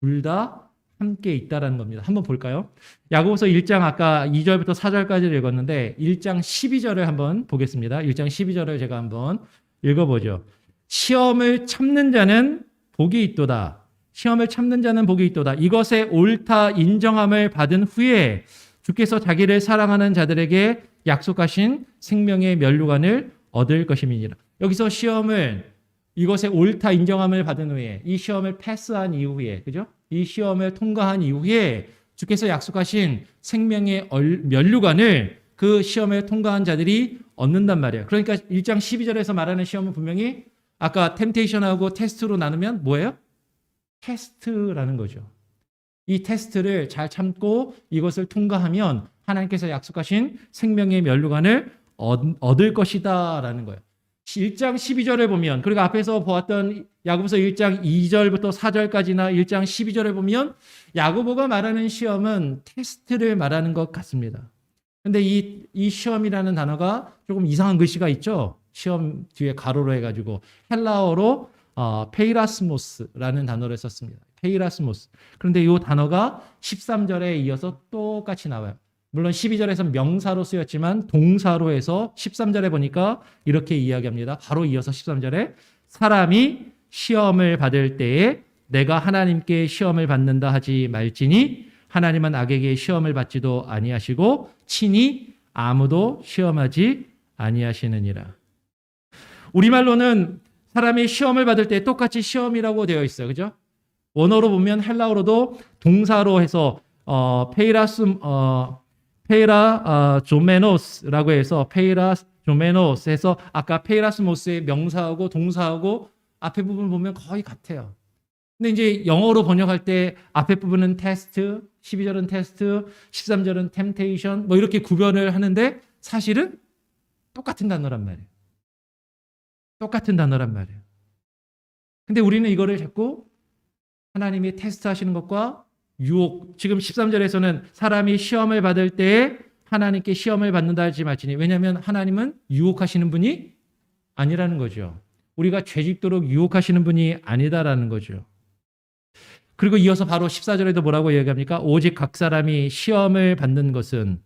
둘 다 함께 있다라는 겁니다. 한번 볼까요? 야고보서 1장 아까 2절부터 4절까지를 읽었는데 1장 12절을 한번 보겠습니다. 1장 12절을 제가 한번 읽어보죠. 시험을 참는 자는 복이 있도다. 시험을 참는 자는 복이 있도다. 이것에 옳다 인정함을 받은 후에 주께서 자기를 사랑하는 자들에게 약속하신 생명의 면류관을 얻을 것임이니라. 여기서 시험을 이것에 옳다 인정함을 받은 후에 이 시험을 패스한 이후에 그죠? 이 시험을 통과한 이후에 주께서 약속하신 생명의 면류관을 그 시험을 통과한 자들이 얻는단 말이에요. 그러니까 1장 12절에서 말하는 시험은 분명히 아까 템테이션하고 테스트로 나누면 뭐예요? 테스트라는 거죠. 이 테스트를 잘 참고 이것을 통과하면 하나님께서 약속하신 생명의 면류관을 얻을 것이다라는 거예요. 1장 12절을 보면 그리고 앞에서 보았던 야고보서 1장 2절부터 4절까지나 1장 12절을 보면 야고보가 말하는 시험은 테스트를 말하는 것 같습니다. 그런데 이 시험이라는 단어가 조금 이상한 글씨가 있죠. 시험 뒤에 가로로 해가지고 헬라어로 페이라스모스라는 단어를 썼습니다. 페이라스모스. 그런데 이 단어가 13절에 이어서 똑같이 나와요. 물론 12절에서 명사로 쓰였지만 동사로 해서 13절에 보니까 이렇게 이야기합니다. 바로 이어서 13절에 사람이 시험을 받을 때에 내가 하나님께 시험을 받는다 하지 말지니 하나님은 악에게 시험을 받지도 아니하시고 친히 아무도 시험하지 아니하시느니라. 우리말로는 사람이 시험을 받을 때 똑같이 시험이라고 되어 있어요. 그죠? 원어로 보면 헬라어로도 동사로 해서 조메노스라고 해서 조메노스 해서 아까 페이라스모스의 명사하고 동사하고 앞에 부분 보면 거의 같아요. 근데 이제 영어로 번역할 때 앞에 부분은 테스트, 12절은 테스트, 13절은 템테이션 뭐 이렇게 구별을 하는데 사실은 똑같은 단어란 말이에요. 똑같은 단어란 말이에요. 근데 우리는 이거를 자꾸 하나님이 테스트하시는 것과 유혹, 지금 13절에서는 사람이 시험을 받을 때에 하나님께 시험을 받는다 하지 말지니 왜냐하면 하나님은 유혹하시는 분이 아니라는 거죠. 우리가 죄짓도록 유혹하시는 분이 아니다라는 거죠. 그리고 이어서 바로 14절에도 뭐라고 얘기합니까? 오직 각 사람이 시험을 받는 것은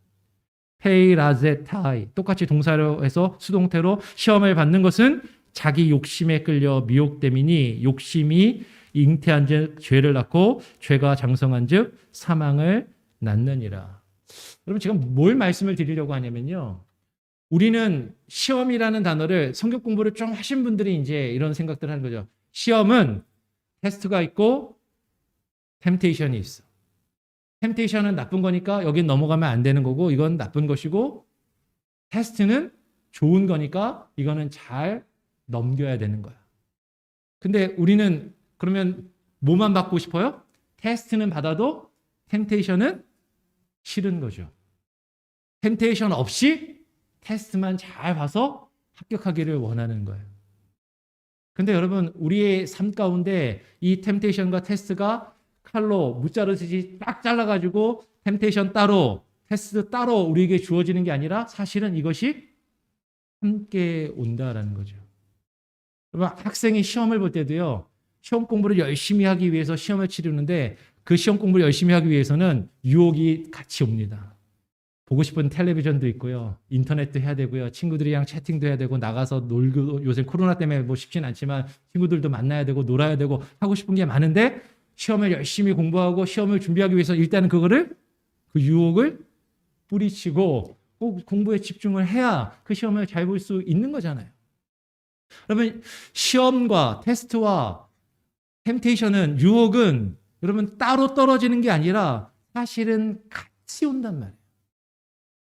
페이라제타이 똑같이 동사로 해서 수동태로 시험을 받는 것은 자기 욕심에 끌려 미혹됨이니 욕심이 잉태한 즉 죄를 낳고 죄가 장성한 즉 사망을 낳느니라. 여러분 제가 뭘 말씀을 드리려고 하냐면요. 우리는 시험이라는 단어를 성경 공부를 좀 하신 분들이 이제 이런 생각들을 하는 거죠. 시험은 테스트가 있고 템테이션이 있어. 템테이션은 나쁜 거니까 여긴 넘어가면 안 되는 거고 이건 나쁜 것이고 테스트는 좋은 거니까 이거는 잘 넘겨야 되는 거야. 근데 우리는 그러면 뭐만 받고 싶어요? 테스트는 받아도 템테이션은 싫은 거죠. 템테이션 없이 테스트만 잘 봐서 합격하기를 원하는 거예요. 근데 여러분 우리의 삶 가운데 이 템테이션과 테스트가 칼로 무자르듯이 딱 잘라가지고 템테이션 따로 테스트 따로 우리에게 주어지는 게 아니라 사실은 이것이 함께 온다라는 거죠. 여러분 학생이 시험을 볼 때도요. 시험 공부를 열심히 하기 위해서 시험을 치르는데 그 시험 공부를 열심히 하기 위해서는 유혹이 같이 옵니다. 보고 싶은 텔레비전도 있고요. 인터넷도 해야 되고요. 친구들이랑 채팅도 해야 되고 나가서 놀고 요새 코로나 때문에 뭐 쉽진 않지만 친구들도 만나야 되고 놀아야 되고 하고 싶은 게 많은데 시험을 열심히 공부하고 시험을 준비하기 위해서 일단은 그 유혹을 뿌리치고 꼭 공부에 집중을 해야 그 시험을 잘 볼 수 있는 거잖아요. 그러면 시험과 테스트와 템테이션은, 유혹은 여러분 따로 떨어지는 게 아니라 사실은 같이 온단 말이에요.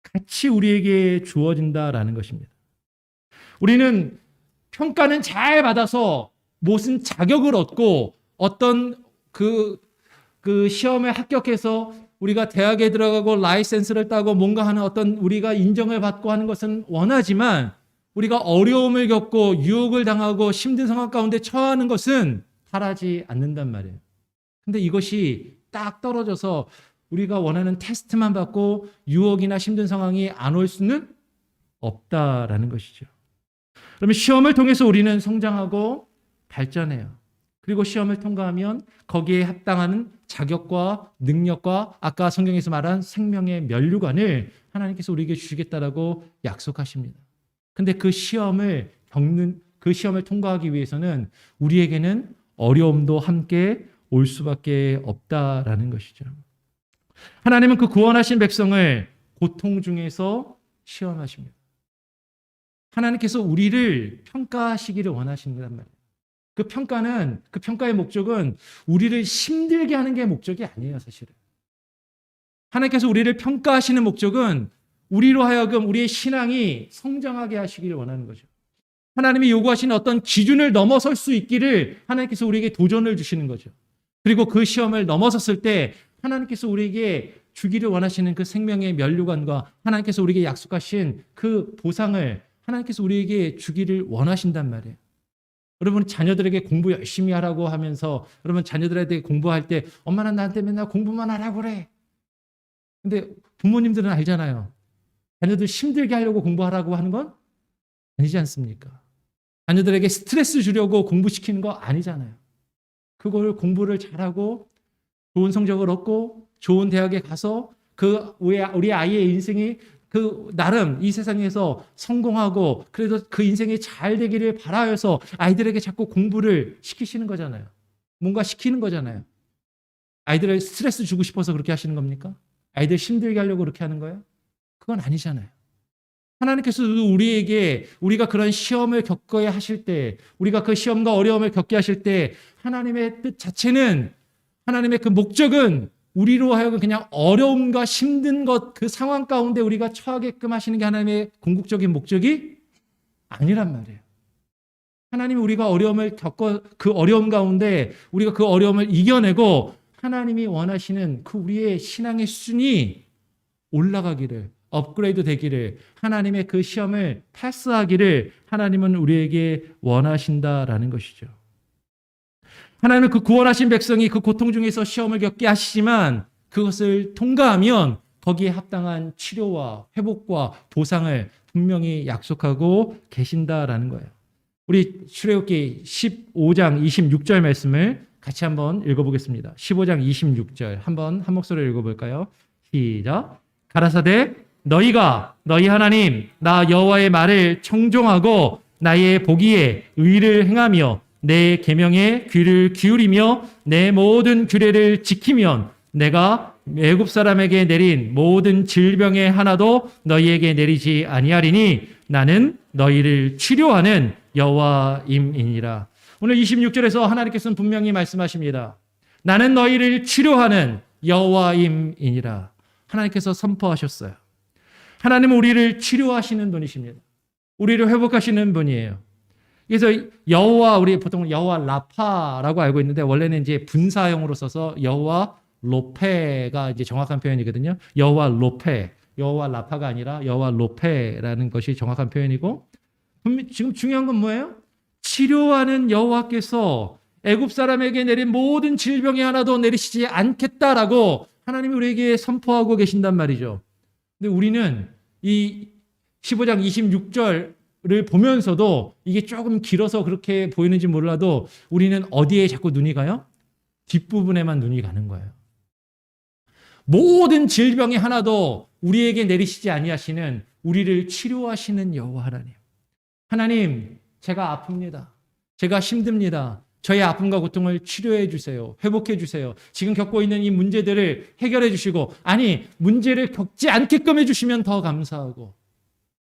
같이 우리에게 주어진다라는 것입니다. 우리는 평가는 잘 받아서 무슨 자격을 얻고 어떤 그 시험에 합격해서 우리가 대학에 들어가고 라이센스를 따고 뭔가 하는 어떤 우리가 인정을 받고 하는 것은 원하지만, 우리가 어려움을 겪고 유혹을 당하고 힘든 상황 가운데 처하는 것은 바라지 않는단 말이에요. 근데 이것이 딱 떨어져서 우리가 원하는 테스트만 받고 유혹이나 힘든 상황이 안 올 수는 없다라는 것이죠. 그러면 시험을 통해서 우리는 성장하고 발전해요. 그리고 시험을 통과하면 거기에 합당하는 자격과 능력과 아까 성경에서 말한 생명의 면류관을 하나님께서 우리에게 주시겠다라고 약속하십니다. 근데 그 시험을 통과하기 위해서는 우리에게는 어려움도 함께 올 수밖에 없다라는 것이죠. 하나님은 그 구원하신 백성을 고통 중에서 시험하십니다. 하나님께서 우리를 평가하시기를 원하신단 말이에요. 그 평가의 목적은 우리를 힘들게 하는 게 목적이 아니에요, 사실은. 하나님께서 우리를 평가하시는 목적은 우리로 하여금 우리의 신앙이 성장하게 하시기를 원하는 거죠. 하나님이 요구하시는 어떤 기준을 넘어설 수 있기를 하나님께서 우리에게 도전을 주시는 거죠. 그리고 그 시험을 넘어섰을 때 하나님께서 우리에게 주기를 원하시는 그 생명의 면류관과 하나님께서 우리에게 약속하신 그 보상을 하나님께서 우리에게 주기를 원하신단 말이에요. 여러분, 자녀들에게 공부 열심히 하라고 하면서 여러분 자녀들에게 공부할 때 엄마는 나한테 맨날 공부만 하라고 그래. 근데 부모님들은 알잖아요. 자녀들 힘들게 하려고 공부하라고 하는 건 아니지 않습니까? 자녀들에게 스트레스 주려고 공부시키는 거 아니잖아요. 그걸 공부를 잘하고 좋은 성적을 얻고 좋은 대학에 가서 우리 아이의 인생이 나름 이 세상에서 성공하고 그래도 그 인생이 잘 되기를 바라여서 아이들에게 자꾸 공부를 시키시는 거잖아요. 뭔가 시키는 거잖아요. 아이들을 스트레스 주고 싶어서 그렇게 하시는 겁니까? 아이들 힘들게 하려고 그렇게 하는 거예요? 그건 아니잖아요. 하나님께서 우리가 그런 시험을 겪어야 하실 때, 우리가 그 시험과 어려움을 겪게 하실 때 하나님의 뜻 자체는, 하나님의 그 목적은 우리로 하여금 그냥 어려움과 힘든 그 상황 가운데 우리가 처하게끔 하시는 게 하나님의 궁극적인 목적이 아니란 말이에요. 하나님이 우리가 어려움을 겪어 그 어려움 가운데 우리가 그 어려움을 이겨내고 하나님이 원하시는 그 우리의 신앙의 수준이 올라가기를, 업그레이드 되기를, 하나님의 그 시험을 패스하기를 하나님은 우리에게 원하신다라는 것이죠. 하나님은 그 구원하신 백성이 그 고통 중에서 시험을 겪게 하시지만 그것을 통과하면 거기에 합당한 치료와 회복과 보상을 분명히 약속하고 계신다라는 거예요. 우리 출애굽기 15장 26절 말씀을 같이 한번 읽어보겠습니다. 15장 26절 한번 한 목소리로 읽어볼까요? 시작. 가라사대 너희가 너희 하나님 나 여호와의 말을 청종하고 나의 보기에 의를 행하며 내 계명에 귀를 기울이며 내 모든 규례를 지키면 내가 애굽 사람에게 내린 모든 질병의 하나도 너희에게 내리지 아니하리니 나는 너희를 치료하는 여호와임이니라. 오늘 26절에서 하나님께서는 분명히 말씀하십니다. 나는 너희를 치료하는 여호와임이니라. 하나님께서 선포하셨어요. 하나님은 우리를 치료하시는 분이십니다. 우리를 회복하시는 분이에요. 그래서 여호와, 우리 보통 여호와 라파라고 알고 있는데 원래는 이제 분사형으로 써서 여호와 로페가 이제 정확한 표현이거든요. 여호와 로페, 여호와 라파가 아니라 여호와 로페라는 것이 정확한 표현이고, 지금 중요한 건 뭐예요? 치료하는 여호와께서 애굽 사람에게 내린 모든 질병이 하나도 내리시지 않겠다라고 하나님이 우리에게 선포하고 계신단 말이죠. 근데 우리는 이 15장 26절을 보면서도 이게 조금 길어서 그렇게 보이는지 몰라도 우리는 어디에 자꾸 눈이 가요? 뒷부분에만 눈이 가는 거예요. 모든 질병이 하나도 우리에게 내리시지 아니하시는, 우리를 치료하시는 여호와 하나님. 하나님, 제가 아픕니다. 제가 힘듭니다. 저의 아픔과 고통을 치료해 주세요. 회복해 주세요. 지금 겪고 있는 이 문제들을 해결해 주시고, 아니, 문제를 겪지 않게끔 해 주시면 더 감사하고.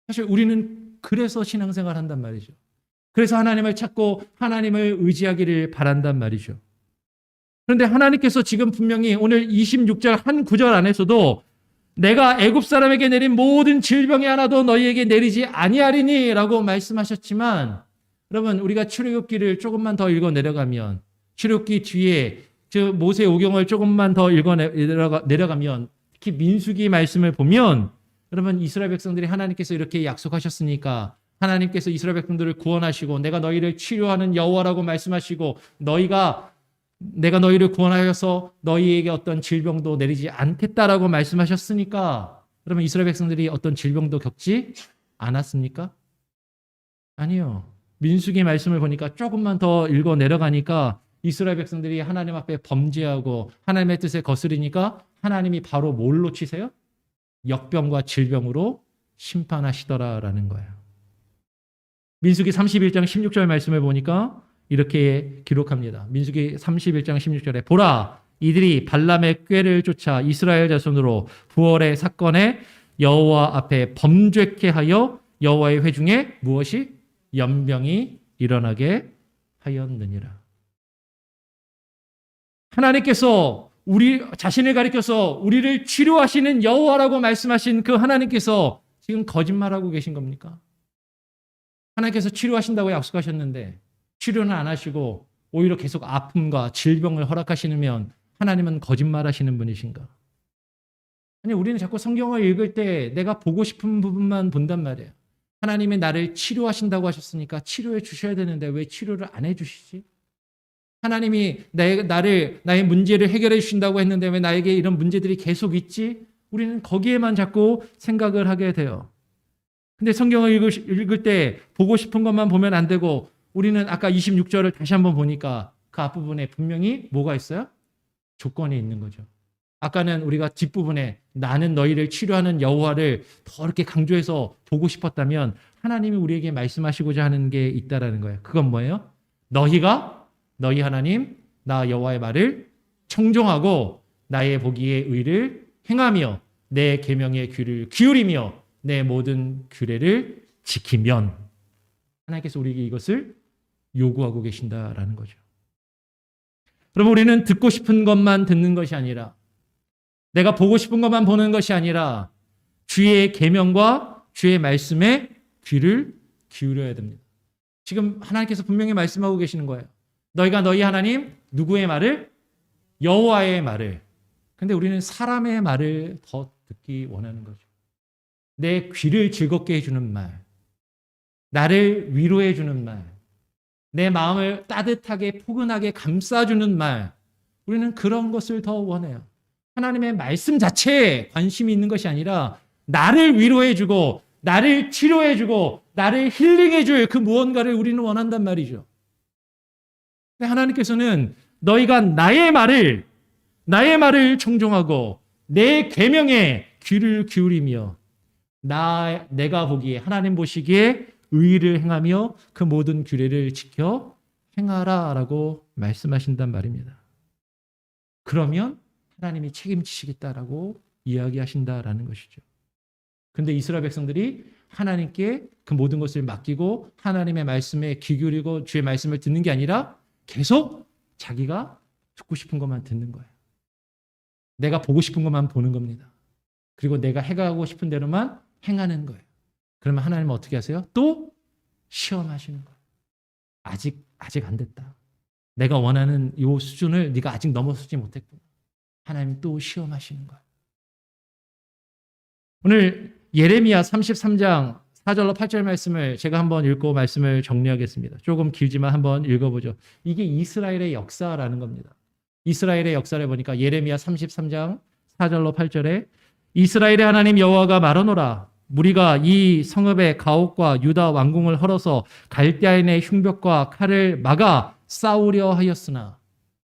사실 우리는 그래서 신앙생활 한단 말이죠. 그래서 하나님을 찾고 하나님을 의지하기를 바란단 말이죠. 그런데 하나님께서 지금 분명히 오늘 26절 한 구절 안에서도 내가 애굽 사람에게 내린 모든 질병이 하나도 너희에게 내리지 아니하리니 라고 말씀하셨지만, 여러분, 우리가 출애굽기를 조금만 더 읽어 내려가면, 출애굽기 뒤에 모세 오경을 조금만 더 읽어 내려가면, 특히 민수기 말씀을 보면, 여러분, 이스라엘 백성들이 하나님께서 이렇게 약속하셨으니까 하나님께서 이스라엘 백성들을 구원하시고 내가 너희를 치료하는 여호와라고 말씀하시고 내가 너희를 구원하여서 너희에게 어떤 질병도 내리지 않겠다라고 말씀하셨으니까, 그러면 이스라엘 백성들이 어떤 질병도 겪지 않았습니까? 아니요. 민수기 말씀을 보니까 조금만 더 읽어 내려가니까 이스라엘 백성들이 하나님 앞에 범죄하고 하나님의 뜻에 거스르니까 하나님이 바로 뭘로 치세요? 역병과 질병으로 심판하시더라라는 거예요. 민수기 31장 16절 말씀을 보니까 이렇게 기록합니다. 민수기 31장 16절에 보라, 이들이 발람의 꾀를 쫓아 이스라엘 자손으로 부월의 사건에 여호와 앞에 범죄케 하여 여호와의 회중에 무엇이? 연병이 일어나게 하였느니라. 하나님께서 우리 자신을 가리켜서 우리를 치료하시는 여호와라고 말씀하신 그 하나님께서 지금 거짓말하고 계신 겁니까? 하나님께서 치료하신다고 약속하셨는데 치료는 안 하시고 오히려 계속 아픔과 질병을 허락하시면 하나님은 거짓말하시는 분이신가? 아니, 우리는 자꾸 성경을 읽을 때 내가 보고 싶은 부분만 본단 말이에요. 하나님이 나를 치료하신다고 하셨으니까 치료해 주셔야 되는데 왜 치료를 안 해주시지? 하나님이 나의 문제를 해결해 주신다고 했는데 왜 나에게 이런 문제들이 계속 있지? 우리는 거기에만 자꾸 생각을 하게 돼요. 근데 성경을 읽을 때 보고 싶은 것만 보면 안 되고, 우리는 아까 26절을 다시 한번 보니까 그 앞부분에 분명히 뭐가 있어요? 조건이 있는 거죠. 아까는 우리가 뒷부분에 나는 너희를 치료하는 여호와를 더 이렇게 강조해서 보고 싶었다면, 하나님이 우리에게 말씀하시고자 하는 게 있다라는 거예요. 그건 뭐예요? 너희 하나님 나 여호와의 말을 청종하고 나의 보기에 의를 행하며 내 계명에 귀를 기울이며 내 모든 규례를 지키면, 하나님께서 우리에게 이것을 요구하고 계신다라는 거죠. 그럼 우리는 듣고 싶은 것만 듣는 것이 아니라, 내가 보고 싶은 것만 보는 것이 아니라 주의 계명과 주의 말씀에 귀를 기울여야 됩니다. 지금 하나님께서 분명히 말씀하고 계시는 거예요. 너희가 너희 하나님 누구의 말을? 여호와의 말을. 근데 우리는 사람의 말을 더 듣기 원하는 거죠. 내 귀를 즐겁게 해주는 말, 나를 위로해 주는 말, 내 마음을 따뜻하게 포근하게 감싸주는 말, 우리는 그런 것을 더 원해요. 하나님의 말씀 자체에 관심이 있는 것이 아니라 나를 위로해 주고 나를 치료해 주고 나를 힐링해 줄 그 무언가를 우리는 원한단 말이죠. 근데 하나님께서는 너희가 나의 말을 청종하고 내 계명에 귀를 기울이며 내가 보기에, 하나님 보시기에 의를 행하며 그 모든 규례를 지켜 행하라라고 말씀하신단 말입니다. 그러면 하나님이 책임지시겠다라고 이야기하신다라는 것이죠. 근데 이스라엘 백성들이 하나님께 그 모든 것을 맡기고 하나님의 말씀에 귀 기울이고 주의 말씀을 듣는 게 아니라 계속 자기가 듣고 싶은 것만 듣는 거예요. 내가 보고 싶은 것만 보는 겁니다. 그리고 내가 해가고 싶은 대로만 행하는 거예요. 그러면 하나님은 어떻게 하세요? 또 시험하시는 거예요. 아직 안 됐다. 내가 원하는 이 수준을 네가 아직 넘어서지 못했구나. 하나님 또 시험하시는 거예요. 오늘 예레미야 33장 4절로 8절 말씀을 제가 한번 읽고 말씀을 정리하겠습니다. 조금 길지만 한번 읽어보죠. 이게 이스라엘의 역사라는 겁니다. 이스라엘의 역사를 보니까 예레미야 33장 4절로 8절에 이스라엘의 하나님 여호와가 말하노라. 무리가 이 성읍의 가옥과 유다 왕궁을 헐어서 갈대아인의 흉벽과 칼을 막아 싸우려 하였으나,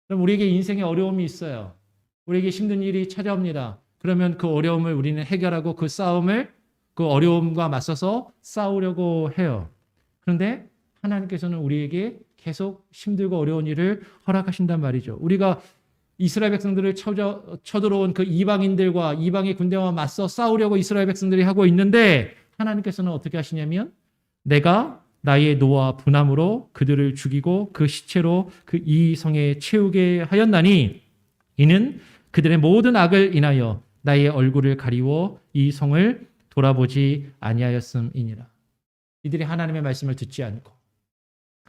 그럼 우리에게 인생에 어려움이 있어요. 우리에게 힘든 일이 찾아옵니다. 그러면 그 어려움을 우리는 해결하고 그 어려움과 맞서서 싸우려고 해요. 그런데 하나님께서는 우리에게 계속 힘들고 어려운 일을 허락하신단 말이죠. 우리가 이스라엘 백성들을 쳐들어온 그 이방인들과 이방의 군대와 맞서 싸우려고 이스라엘 백성들이 하고 있는데 하나님께서는 어떻게 하시냐면 내가 나의 노와 분함으로 그들을 죽이고 그 시체로 그 이 성에 채우게 하였나니 이는 그들의 모든 악을 인하여 나의 얼굴을 가리워 이 성을 돌아보지 아니하였음이니라. 이들이 하나님의 말씀을 듣지 않고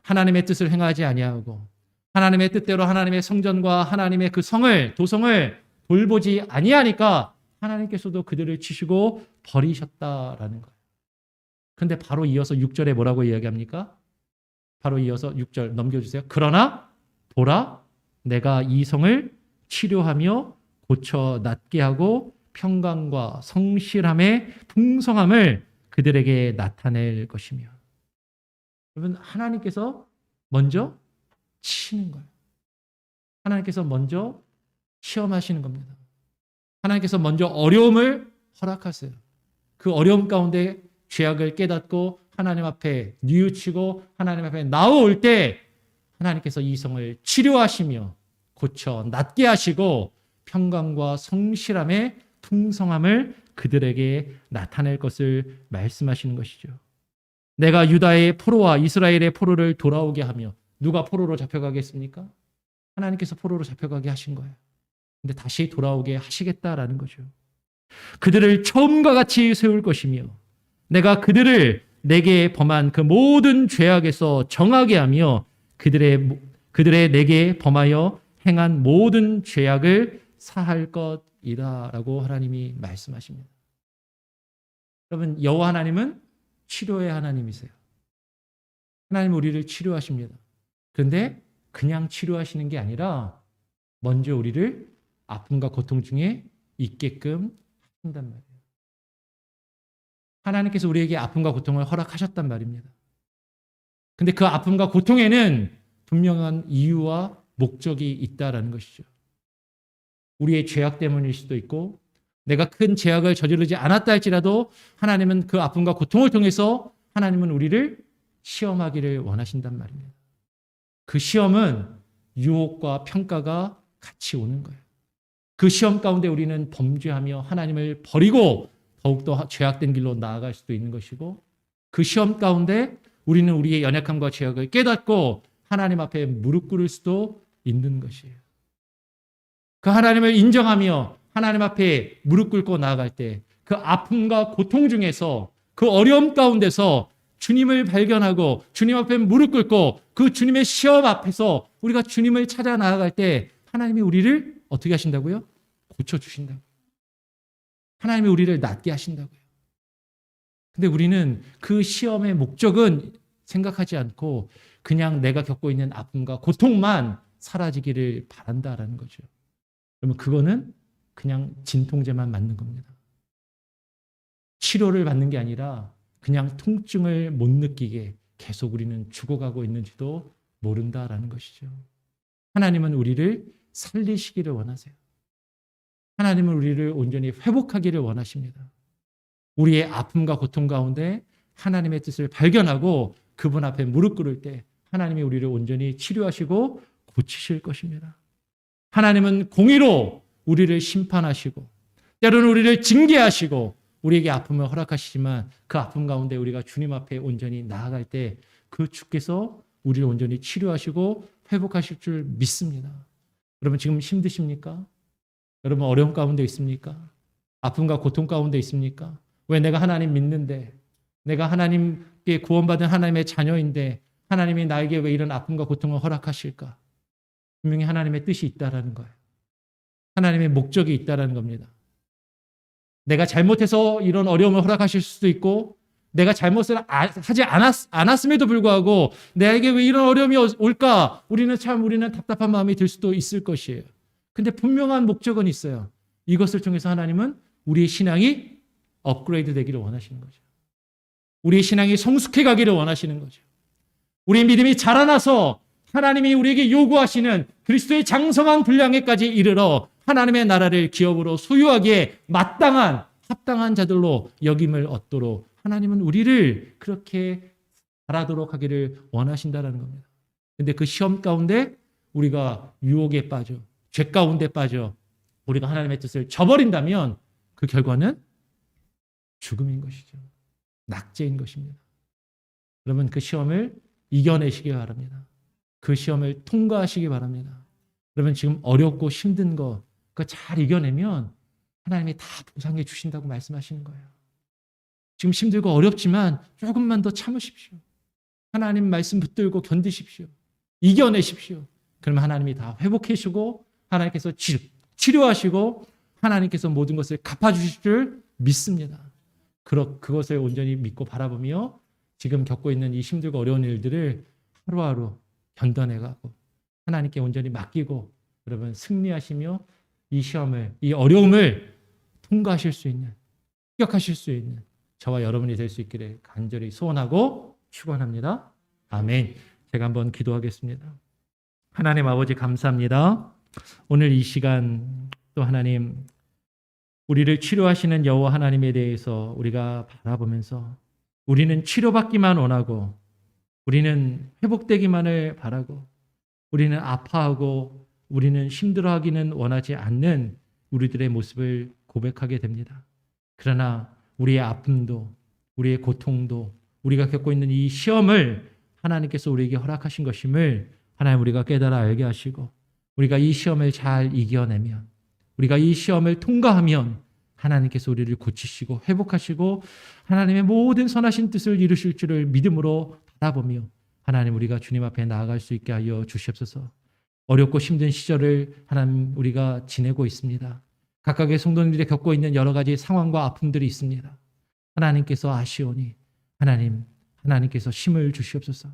하나님의 뜻을 행하지 아니하고 하나님의 뜻대로 하나님의 성전과 하나님의 그 성을 도성을 돌보지 아니하니까 하나님께서도 그들을 치시고 버리셨다라는 거예요. 근데 바로 이어서 6절에 뭐라고 이야기합니까? 바로 이어서 6절 넘겨주세요. 그러나 보라 내가 이 성을 치료하며 고쳐 낫게 하고 평강과 성실함의 풍성함을 그들에게 나타낼 것이며. 여러분 하나님께서 먼저 치는 거예요. 하나님께서 먼저 시험하시는 겁니다. 하나님께서 먼저 어려움을 허락하세요. 그 어려움 가운데 죄악을 깨닫고 하나님 앞에 뉘우치고 하나님 앞에 나올 때 하나님께서 이 성을 치료하시며 고쳐 낫게 하시고 평강과 성실함의 풍성함을 그들에게 나타낼 것을 말씀하시는 것이죠. 내가 유다의 포로와 이스라엘의 포로를 돌아오게 하며 누가 포로로 잡혀가겠습니까? 하나님께서 포로로 잡혀가게 하신 거예요. 근데 다시 돌아오게 하시겠다라는 거죠. 그들을 처음과 같이 세울 것이며 내가 그들을 내게 범한 그 모든 죄악에서 정하게 하며 그들의 내게 범하여 행한 모든 죄악을 사할 것이다 라고 하나님이 말씀하십니다. 여러분 여호와 하나님은 치료의 하나님이세요. 하나님은 우리를 치료하십니다. 그런데 그냥 치료하시는 게 아니라 먼저 우리를 아픔과 고통 중에 있게끔 하신단 말이에요. 하나님께서 우리에게 아픔과 고통을 허락하셨단 말입니다. 근데 그 아픔과 고통에는 분명한 이유와 목적이 있다라는 것이죠. 우리의 죄악 때문일 수도 있고 내가 큰 죄악을 저지르지 않았다 할지라도 하나님은 그 아픔과 고통을 통해서 하나님은 우리를 시험하기를 원하신단 말입니다. 그 시험은 유혹과 평가가 같이 오는 거예요. 그 시험 가운데 우리는 범죄하며 하나님을 버리고 더욱더 죄악된 길로 나아갈 수도 있는 것이고 그 시험 가운데 우리는 우리의 연약함과 죄악을 깨닫고 하나님 앞에 무릎 꿇을 수도 있는 것이에요. 그 하나님을 인정하며 하나님 앞에 무릎 꿇고 나아갈 때 그 아픔과 고통 중에서 그 어려움 가운데서 주님을 발견하고 주님 앞에 무릎 꿇고 그 주님의 시험 앞에서 우리가 주님을 찾아 나아갈 때 하나님이 우리를 어떻게 하신다고요? 고쳐주신다고요. 하나님이 우리를 낫게 하신다고요. 근데 우리는 그 시험의 목적은 생각하지 않고 그냥 내가 겪고 있는 아픔과 고통만 사라지기를 바란다라는 거죠. 그러면 그거는 그냥 진통제만 맞는 겁니다. 치료를 받는 게 아니라 그냥 통증을 못 느끼게 계속 우리는 죽어가고 있는지도 모른다라는 것이죠. 하나님은 우리를 살리시기를 원하세요. 하나님은 우리를 온전히 회복하기를 원하십니다. 우리의 아픔과 고통 가운데 하나님의 뜻을 발견하고 그분 앞에 무릎 꿇을 때 하나님이 우리를 온전히 치료하시고 고치실 것입니다. 하나님은 공의로 우리를 심판하시고 때로는 우리를 징계하시고 우리에게 아픔을 허락하시지만 그 아픔 가운데 우리가 주님 앞에 온전히 나아갈 때 그 주께서 우리를 온전히 치료하시고 회복하실 줄 믿습니다. 여러분 지금 힘드십니까? 여러분 어려움 가운데 있습니까? 아픔과 고통 가운데 있습니까? 왜 내가 하나님 믿는데 내가 하나님께 구원받은 하나님의 자녀인데 하나님이 나에게 왜 이런 아픔과 고통을 허락하실까? 분명히 하나님의 뜻이 있다라는 거예요. 하나님의 목적이 있다라는 겁니다. 내가 잘못해서 이런 어려움을 허락하실 수도 있고 내가 잘못을 하지 않았음에도 불구하고 나에게 왜 이런 어려움이 올까? 우리는 답답한 마음이 들 수도 있을 것이에요. 근데 분명한 목적은 있어요. 이것을 통해서 하나님은 우리의 신앙이 업그레이드 되기를 원하시는 거죠. 우리의 신앙이 성숙해 가기를 원하시는 거죠. 우리의 믿음이 자라나서 하나님이 우리에게 요구하시는 그리스도의 장성한 분량에까지 이르러 하나님의 나라를 기업으로 소유하기에 마땅한 합당한 자들로 여김을 얻도록 하나님은 우리를 그렇게 자라도록 하기를 원하신다는 겁니다. 근데 그 시험 가운데 우리가 유혹에 빠져, 죄 가운데 빠져 우리가 하나님의 뜻을 저버린다면 그 결과는 죽음인 것이죠. 낙제인 것입니다. 그러면 그 시험을 이겨내시기 바랍니다. 그 시험을 통과하시기 바랍니다. 그러면 지금 어렵고 힘든 거 그거 잘 이겨내면 하나님이 다 보상해 주신다고 말씀하시는 거예요. 지금 힘들고 어렵지만 조금만 더 참으십시오. 하나님 말씀 붙들고 견디십시오. 이겨내십시오. 그러면 하나님이 다 회복해 주시고 하나님께서 치료하시고 하나님께서 모든 것을 갚아주실 줄 믿습니다. 그것을 온전히 믿고 바라보며 지금 겪고 있는 이 힘들고 어려운 일들을 하루하루 견뎌내가고 하나님께 온전히 맡기고 여러분 승리하시며 이 시험을, 이 어려움을 통과하실 수 있는, 합격하실 수 있는 저와 여러분이 될 수 있기를 간절히 소원하고 축원합니다. 아멘. 제가 한번 기도하겠습니다. 하나님 아버지 감사합니다. 오늘 이 시간 또 하나님 우리를 치료하시는 여호와 하나님에 대해서 우리가 바라보면서 우리는 치료받기만 원하고 우리는 회복되기만을 바라고 우리는 아파하고 우리는 힘들어하기는 원하지 않는 우리들의 모습을 고백하게 됩니다. 그러나 우리의 아픔도 우리의 고통도 우리가 겪고 있는 이 시험을 하나님께서 우리에게 허락하신 것임을 하나님 우리가 깨달아 알게 하시고 우리가 이 시험을 잘 이겨내면 우리가 이 시험을 통과하면 하나님께서 우리를 고치시고 회복하시고 하나님의 모든 선하신 뜻을 이루실 줄을 믿음으로 바라보며 하나님 우리가 주님 앞에 나아갈 수 있게 하여 주시옵소서. 어렵고 힘든 시절을 하나님 우리가 지내고 있습니다. 각각의 성도님들이 겪고 있는 여러 가지 상황과 아픔들이 있습니다. 하나님께서 아시오니 하나님께서 힘을 주시옵소서.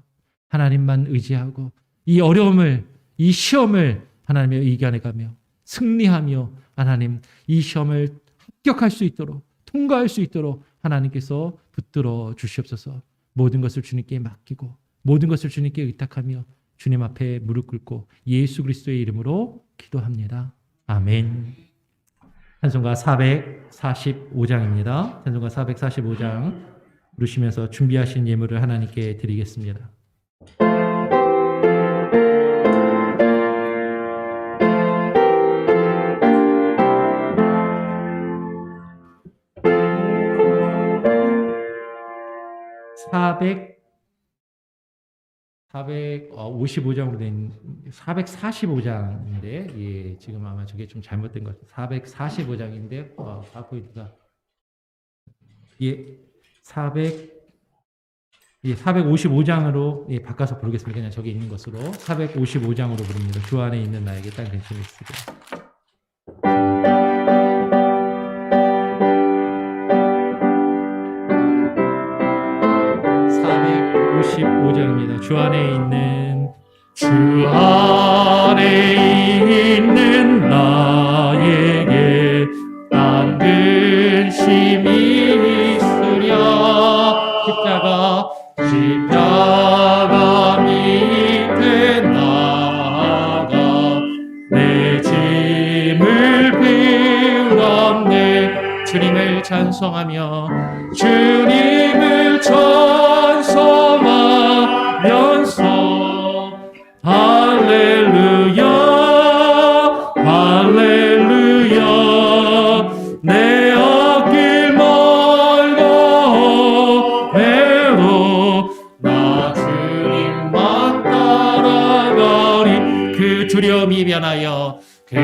하나님만 의지하고 이 어려움을 이 시험을 하나님의 이겨내가며 승리하며 하나님 이 시험을 합격할 수 있도록 통과할 수 있도록 하나님께서 붙들어 주시옵소서. 모든 것을 주님께 맡기고 모든 것을 주님께 의탁하며 주님 앞에 무릎 꿇고 예수 그리스도의 이름으로 기도합니다. 아멘. 찬송가 445장입니다. 찬송가 445장 부르시면서 준비하신 예물을 하나님께 드리겠습니다. (455장으로 된) 445장인데 예, 지금 아마 저게 좀 잘못된 것 같아요. 445장인데 파워포인트가 예, 455장으로 예, 바꿔서 부르겠습니다. 그냥 저기 있는 것으로 455장으로 부릅니다. 주 안에 있는 나에게 땅 근심이 있으리라. 455장입니다. 주 안에 있는 나에게 딴 근심이 있으랴. 십자가 밑에 나가 내 짐을 비우었네. 주님을 찬송하며 주님을 찬송하면서 할렐루야 할렐루야 내 앞길 멀고 외로 나 주님만 따라가리. 그 두려움이 변하여 그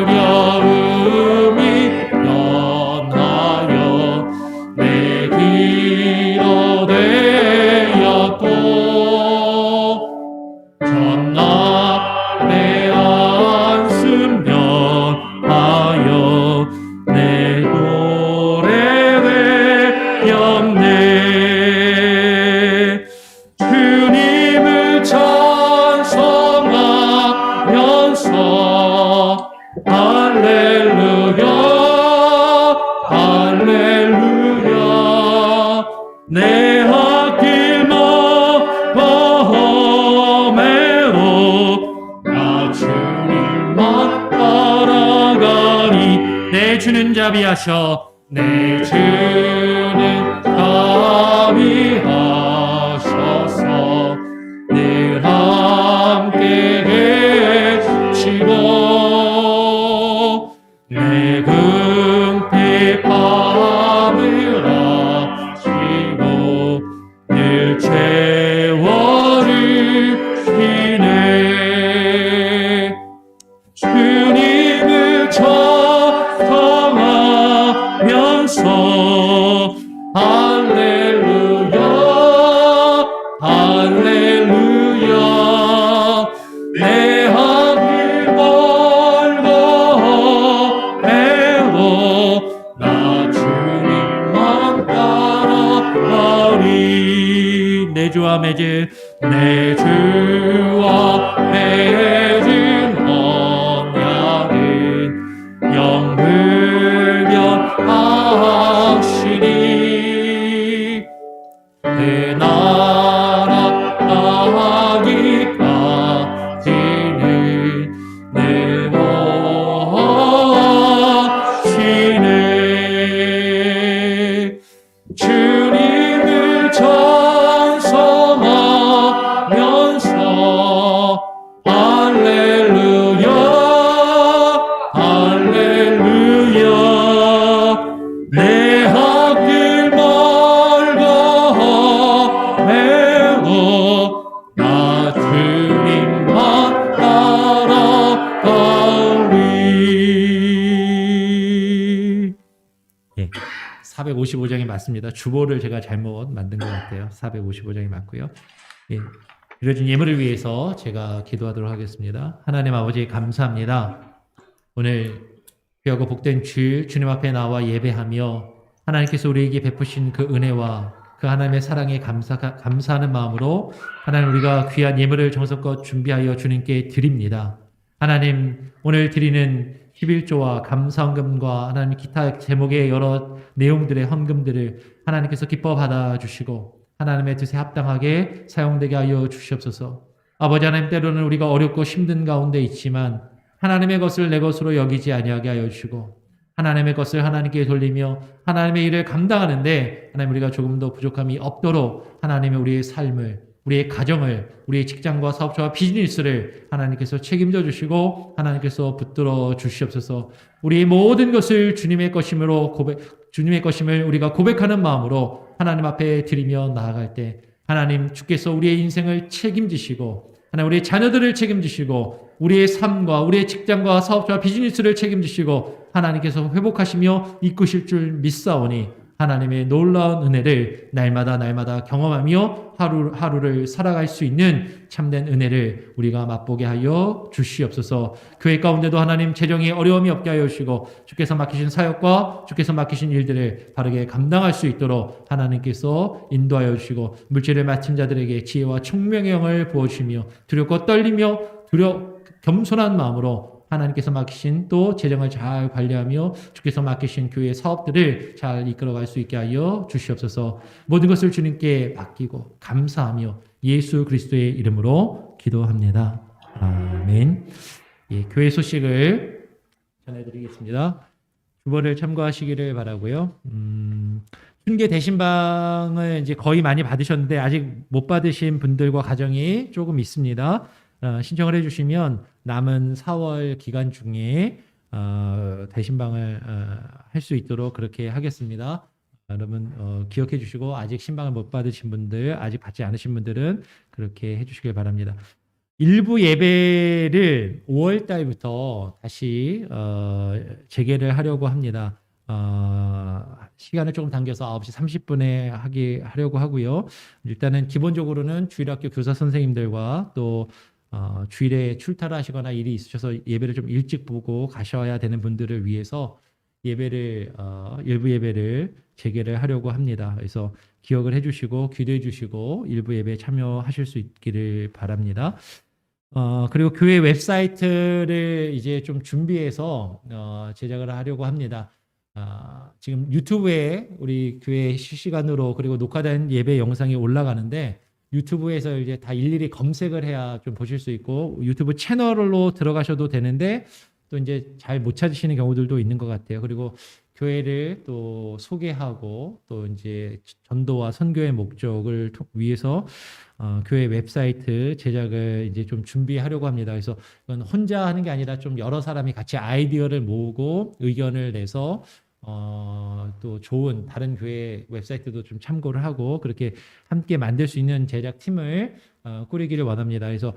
두려움이 변하여 내 길어 되었고 전날 내 안심 변하여 내 노래 되었네. 주님을 찬송하면서 할렐루야 할렐루야 내 앞길 멀고 나 주님만 따라가리. 내 주는 자비하셔 내 주는 자비하셔서 늘 내 궁핍함을 아시고 늘 채워주시네. 주님을 찬송하면서 할렐루야 할렐루야 내 앞길 멀고 험해도 나 주님만 따라가리. 내 주와 맺은 내 주와 맺은 언약은 영불변하시니 그 나라 가기까지는 내 모아시네. 주님을 찬송하면서 할렐루야 할렐루야 내 앞길 멀고 험해도 나 주님만 따라가리. 예, 455장이 맞습니다. 주보를 제가 잘못 만든 것 같아요. 455장이 맞고요. 예, 이뤄진 예물을 위해서 제가 기도하도록 하겠습니다. 하나님 아버지 감사합니다. 오늘 귀하고 복된 주일 주님 앞에 나와 예배하며 하나님께서 우리에게 베푸신 그 은혜와 그 하나님의 사랑에 감사하는 마음으로 하나님 우리가 귀한 예물을 정성껏 준비하여 주님께 드립니다. 하나님 오늘 드리는 11조와 감사헌금과 하나님 기타 제목의 여러 내용들의 헌금들을 하나님께서 기뻐 받아주시고 하나님의 뜻에 합당하게 사용되게 하여 주시옵소서. 아버지 하나님 때로는 우리가 어렵고 힘든 가운데 있지만 하나님의 것을 내 것으로 여기지 아니하게 하여 주시고 하나님의 것을 하나님께 돌리며 하나님의 일을 감당하는데 하나님 우리가 조금 더 부족함이 없도록 하나님의 우리의 삶을 우리의 가정을 우리의 직장과 사업자와 비즈니스를 하나님께서 책임져 주시고 하나님께서 붙들어 주시옵소서. 우리의 모든 것을 주님의 것임으로 주님의 것임을 우리가 고백하는 마음으로 하나님 앞에 드리며 나아갈 때 하나님 주께서 우리의 인생을 책임지시고 하나님 우리의 자녀들을 책임지시고 우리의 삶과 우리의 직장과 사업자와 비즈니스를 책임지시고 하나님께서 회복하시며 이끄실 줄 믿사오니 하나님의 놀라운 은혜를 날마다 경험하며 하루를 살아갈 수 있는 참된 은혜를 우리가 맛보게 하여 주시옵소서. 교회 가운데도 하나님 재정에 어려움이 없게 하여 주시고 주께서 맡기신 사역과 주께서 맡기신 일들을 바르게 감당할 수 있도록 하나님께서 인도하여 주시고 물질을 맡은 자들에게 지혜와 총명의 영을 부어주시며 두렵고 떨리며 겸손한 마음으로 하나님께서 맡기신 또 재정을 잘 관리하며 주께서 맡기신 교회의 사업들을 잘 이끌어갈 수 있게 하여 주시옵소서. 모든 것을 주님께 맡기고 감사하며 예수 그리스도의 이름으로 기도합니다. 아멘. 예, 교회 소식을 전해드리겠습니다. 주보를 참고하시기를 바라고요. 춘계 대신방을 이제 거의 많이 받으셨는데 아직 못 받으신 분들과 가정이 조금 있습니다. 신청을 해주시면 남은 4월 기간 중에 대신방을 할 수 있도록 그렇게 하겠습니다. 여러분 기억해 주시고 아직 신방을 못 받으신 분들, 아직 받지 않으신 분들은 그렇게 해주시길 바랍니다. 일부 예배를 5월 달부터 다시 재개를 하려고 합니다. 시간을 조금 당겨서 9시 30분에 하려고 하고요. 일단은 기본적으로는 주일학교 교사 선생님들과 또 주일에 출타를 하시거나 일이 있으셔서 예배를 좀 일찍 보고 가셔야 되는 분들을 위해서 예배를 일부 예배를 재개를 하려고 합니다. 그래서 기억을 해주시고 기도해 주시고 일부 예배에 참여하실 수 있기를 바랍니다. 그리고 교회 웹사이트를 이제 좀 준비해서 제작을 하려고 합니다. 지금 유튜브에 우리 교회 실시간으로 그리고 녹화된 예배 영상이 올라가는데 유튜브에서 이제 다 일일이 검색을 해야 좀 보실 수 있고 유튜브 채널로 들어가셔도 되는데 또 이제 잘 못 찾으시는 경우들도 있는 것 같아요. 그리고 교회를 또 소개하고 또 이제 전도와 선교의 목적을 위해서 교회 웹사이트 제작을 이제 좀 준비하려고 합니다. 그래서 이건 혼자 하는 게 아니라 좀 여러 사람이 같이 아이디어를 모으고 의견을 내서 또 좋은 다른 교회 웹사이트도 좀 참고를 하고 그렇게 함께 만들 수 있는 제작 팀을 꾸리기를 원합니다. 그래서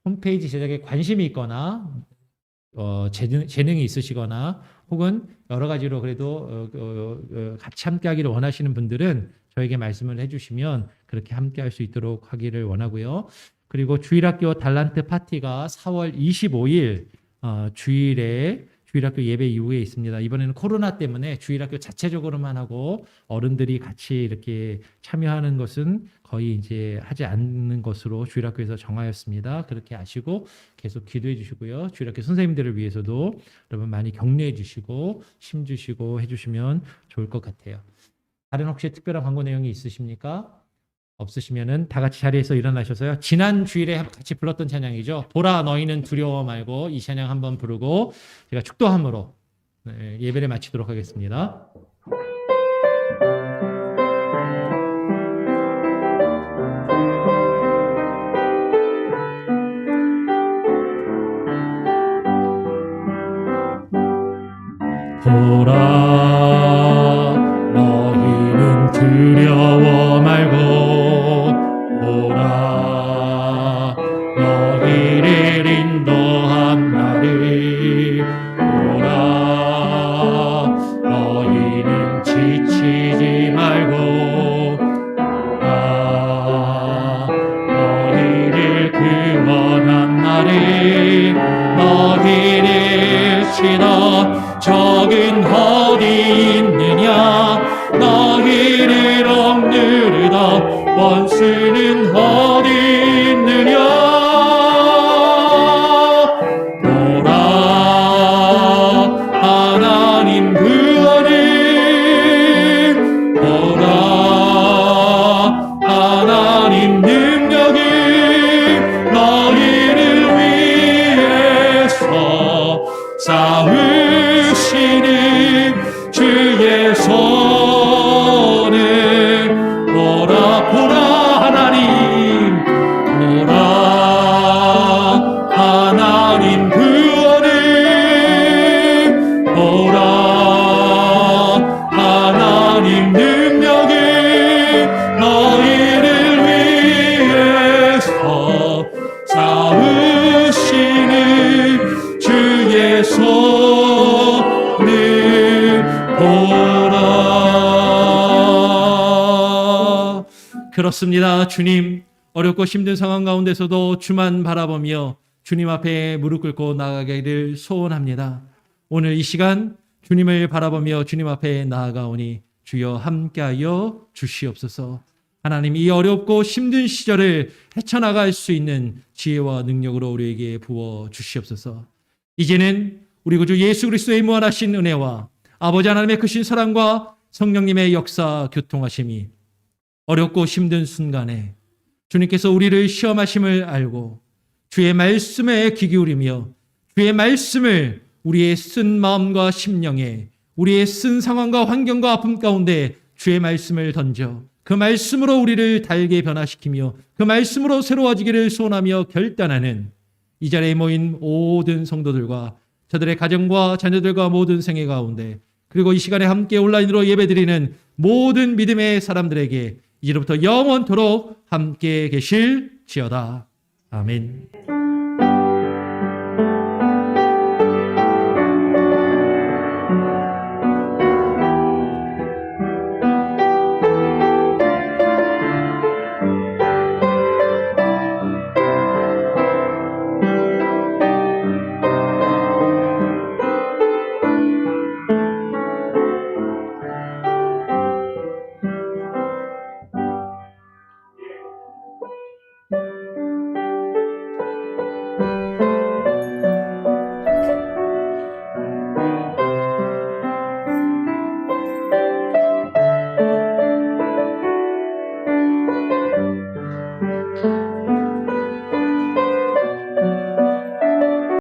홈페이지 제작에 관심이 있거나 재능이 있으시거나 혹은 여러 가지로 그래도 같이 함께하기를 원하시는 분들은 저에게 말씀을 해주시면 그렇게 함께할 수 있도록 하기를 원하고요. 그리고 주일학교 달란트 파티가 4월 25일 주일에 주일학교 예배 이후에 있습니다. 이번에는 코로나 때문에 주일학교 자체적으로만 하고 어른들이 같이 이렇게 참여하는 것은 거의 이제 하지 않는 것으로 주일학교에서 정하였습니다. 그렇게 아시고 계속 기도해 주시고요. 주일학교 선생님들을 위해서도 여러분 많이 격려해 주시고 힘 주시고 해주시면 좋을 것 같아요. 다른 혹시 특별한 광고 내용이 있으십니까? 없으시면은 다 같이 자리에서 일어나셔서요. 지난 주일에 같이 불렀던 찬양이죠. 보라 너희는 두려워 말고 이 찬양 한번 부르고 제가 축도함으로 예배를 마치도록 하겠습니다. 보라 너희는 두려워 말고 보라 너희를 인도한 나를 보라 너희는 지치지 말고 보라 너희를 구원한 나를 너희를 치다 적은 어디 있느냐 너희를 억누르다 원수는 어디 있느냐 보라 하나님 구원은 보라 하나님 능력이 너희를 위해서 싸우시는 주의 손을 보라 보라 하나님 보라 하나님 구원을 보라 하나님 능력이 너희를 위해서 싸우시는 주의 손을 보라. 그렇습니다. 주님, 어렵고 힘든 상황 가운데서도 주만 바라보며 주님 앞에 무릎 꿇고 나아가기를 소원합니다. 오늘 이 시간 주님을 바라보며 주님 앞에 나아가오니 주여 함께하여 주시옵소서. 하나님, 이 어렵고 힘든 시절을 헤쳐나갈 수 있는 지혜와 능력으로 우리에게 부어 주시옵소서. 이제는 우리 구주 예수 그리스도의 무한하신 은혜와 아버지 하나님의 크신 사랑과 성령님의 역사 교통하심이 어렵고 힘든 순간에 주님께서 우리를 시험하심을 알고 주의 말씀에 귀 기울이며 주의 말씀을 우리의 쓴 마음과 심령에 우리의 쓴 상황과 환경과 아픔 가운데 주의 말씀을 던져 그 말씀으로 우리를 달게 변화시키며 그 말씀으로 새로워지기를 소원하며 결단하는 이 자리에 모인 모든 성도들과 저들의 가정과 자녀들과 모든 생애 가운데 그리고 이 시간에 함께 온라인으로 예배드리는 모든 믿음의 사람들에게 이제부터 영원토록 함께 계실지어다. 아멘.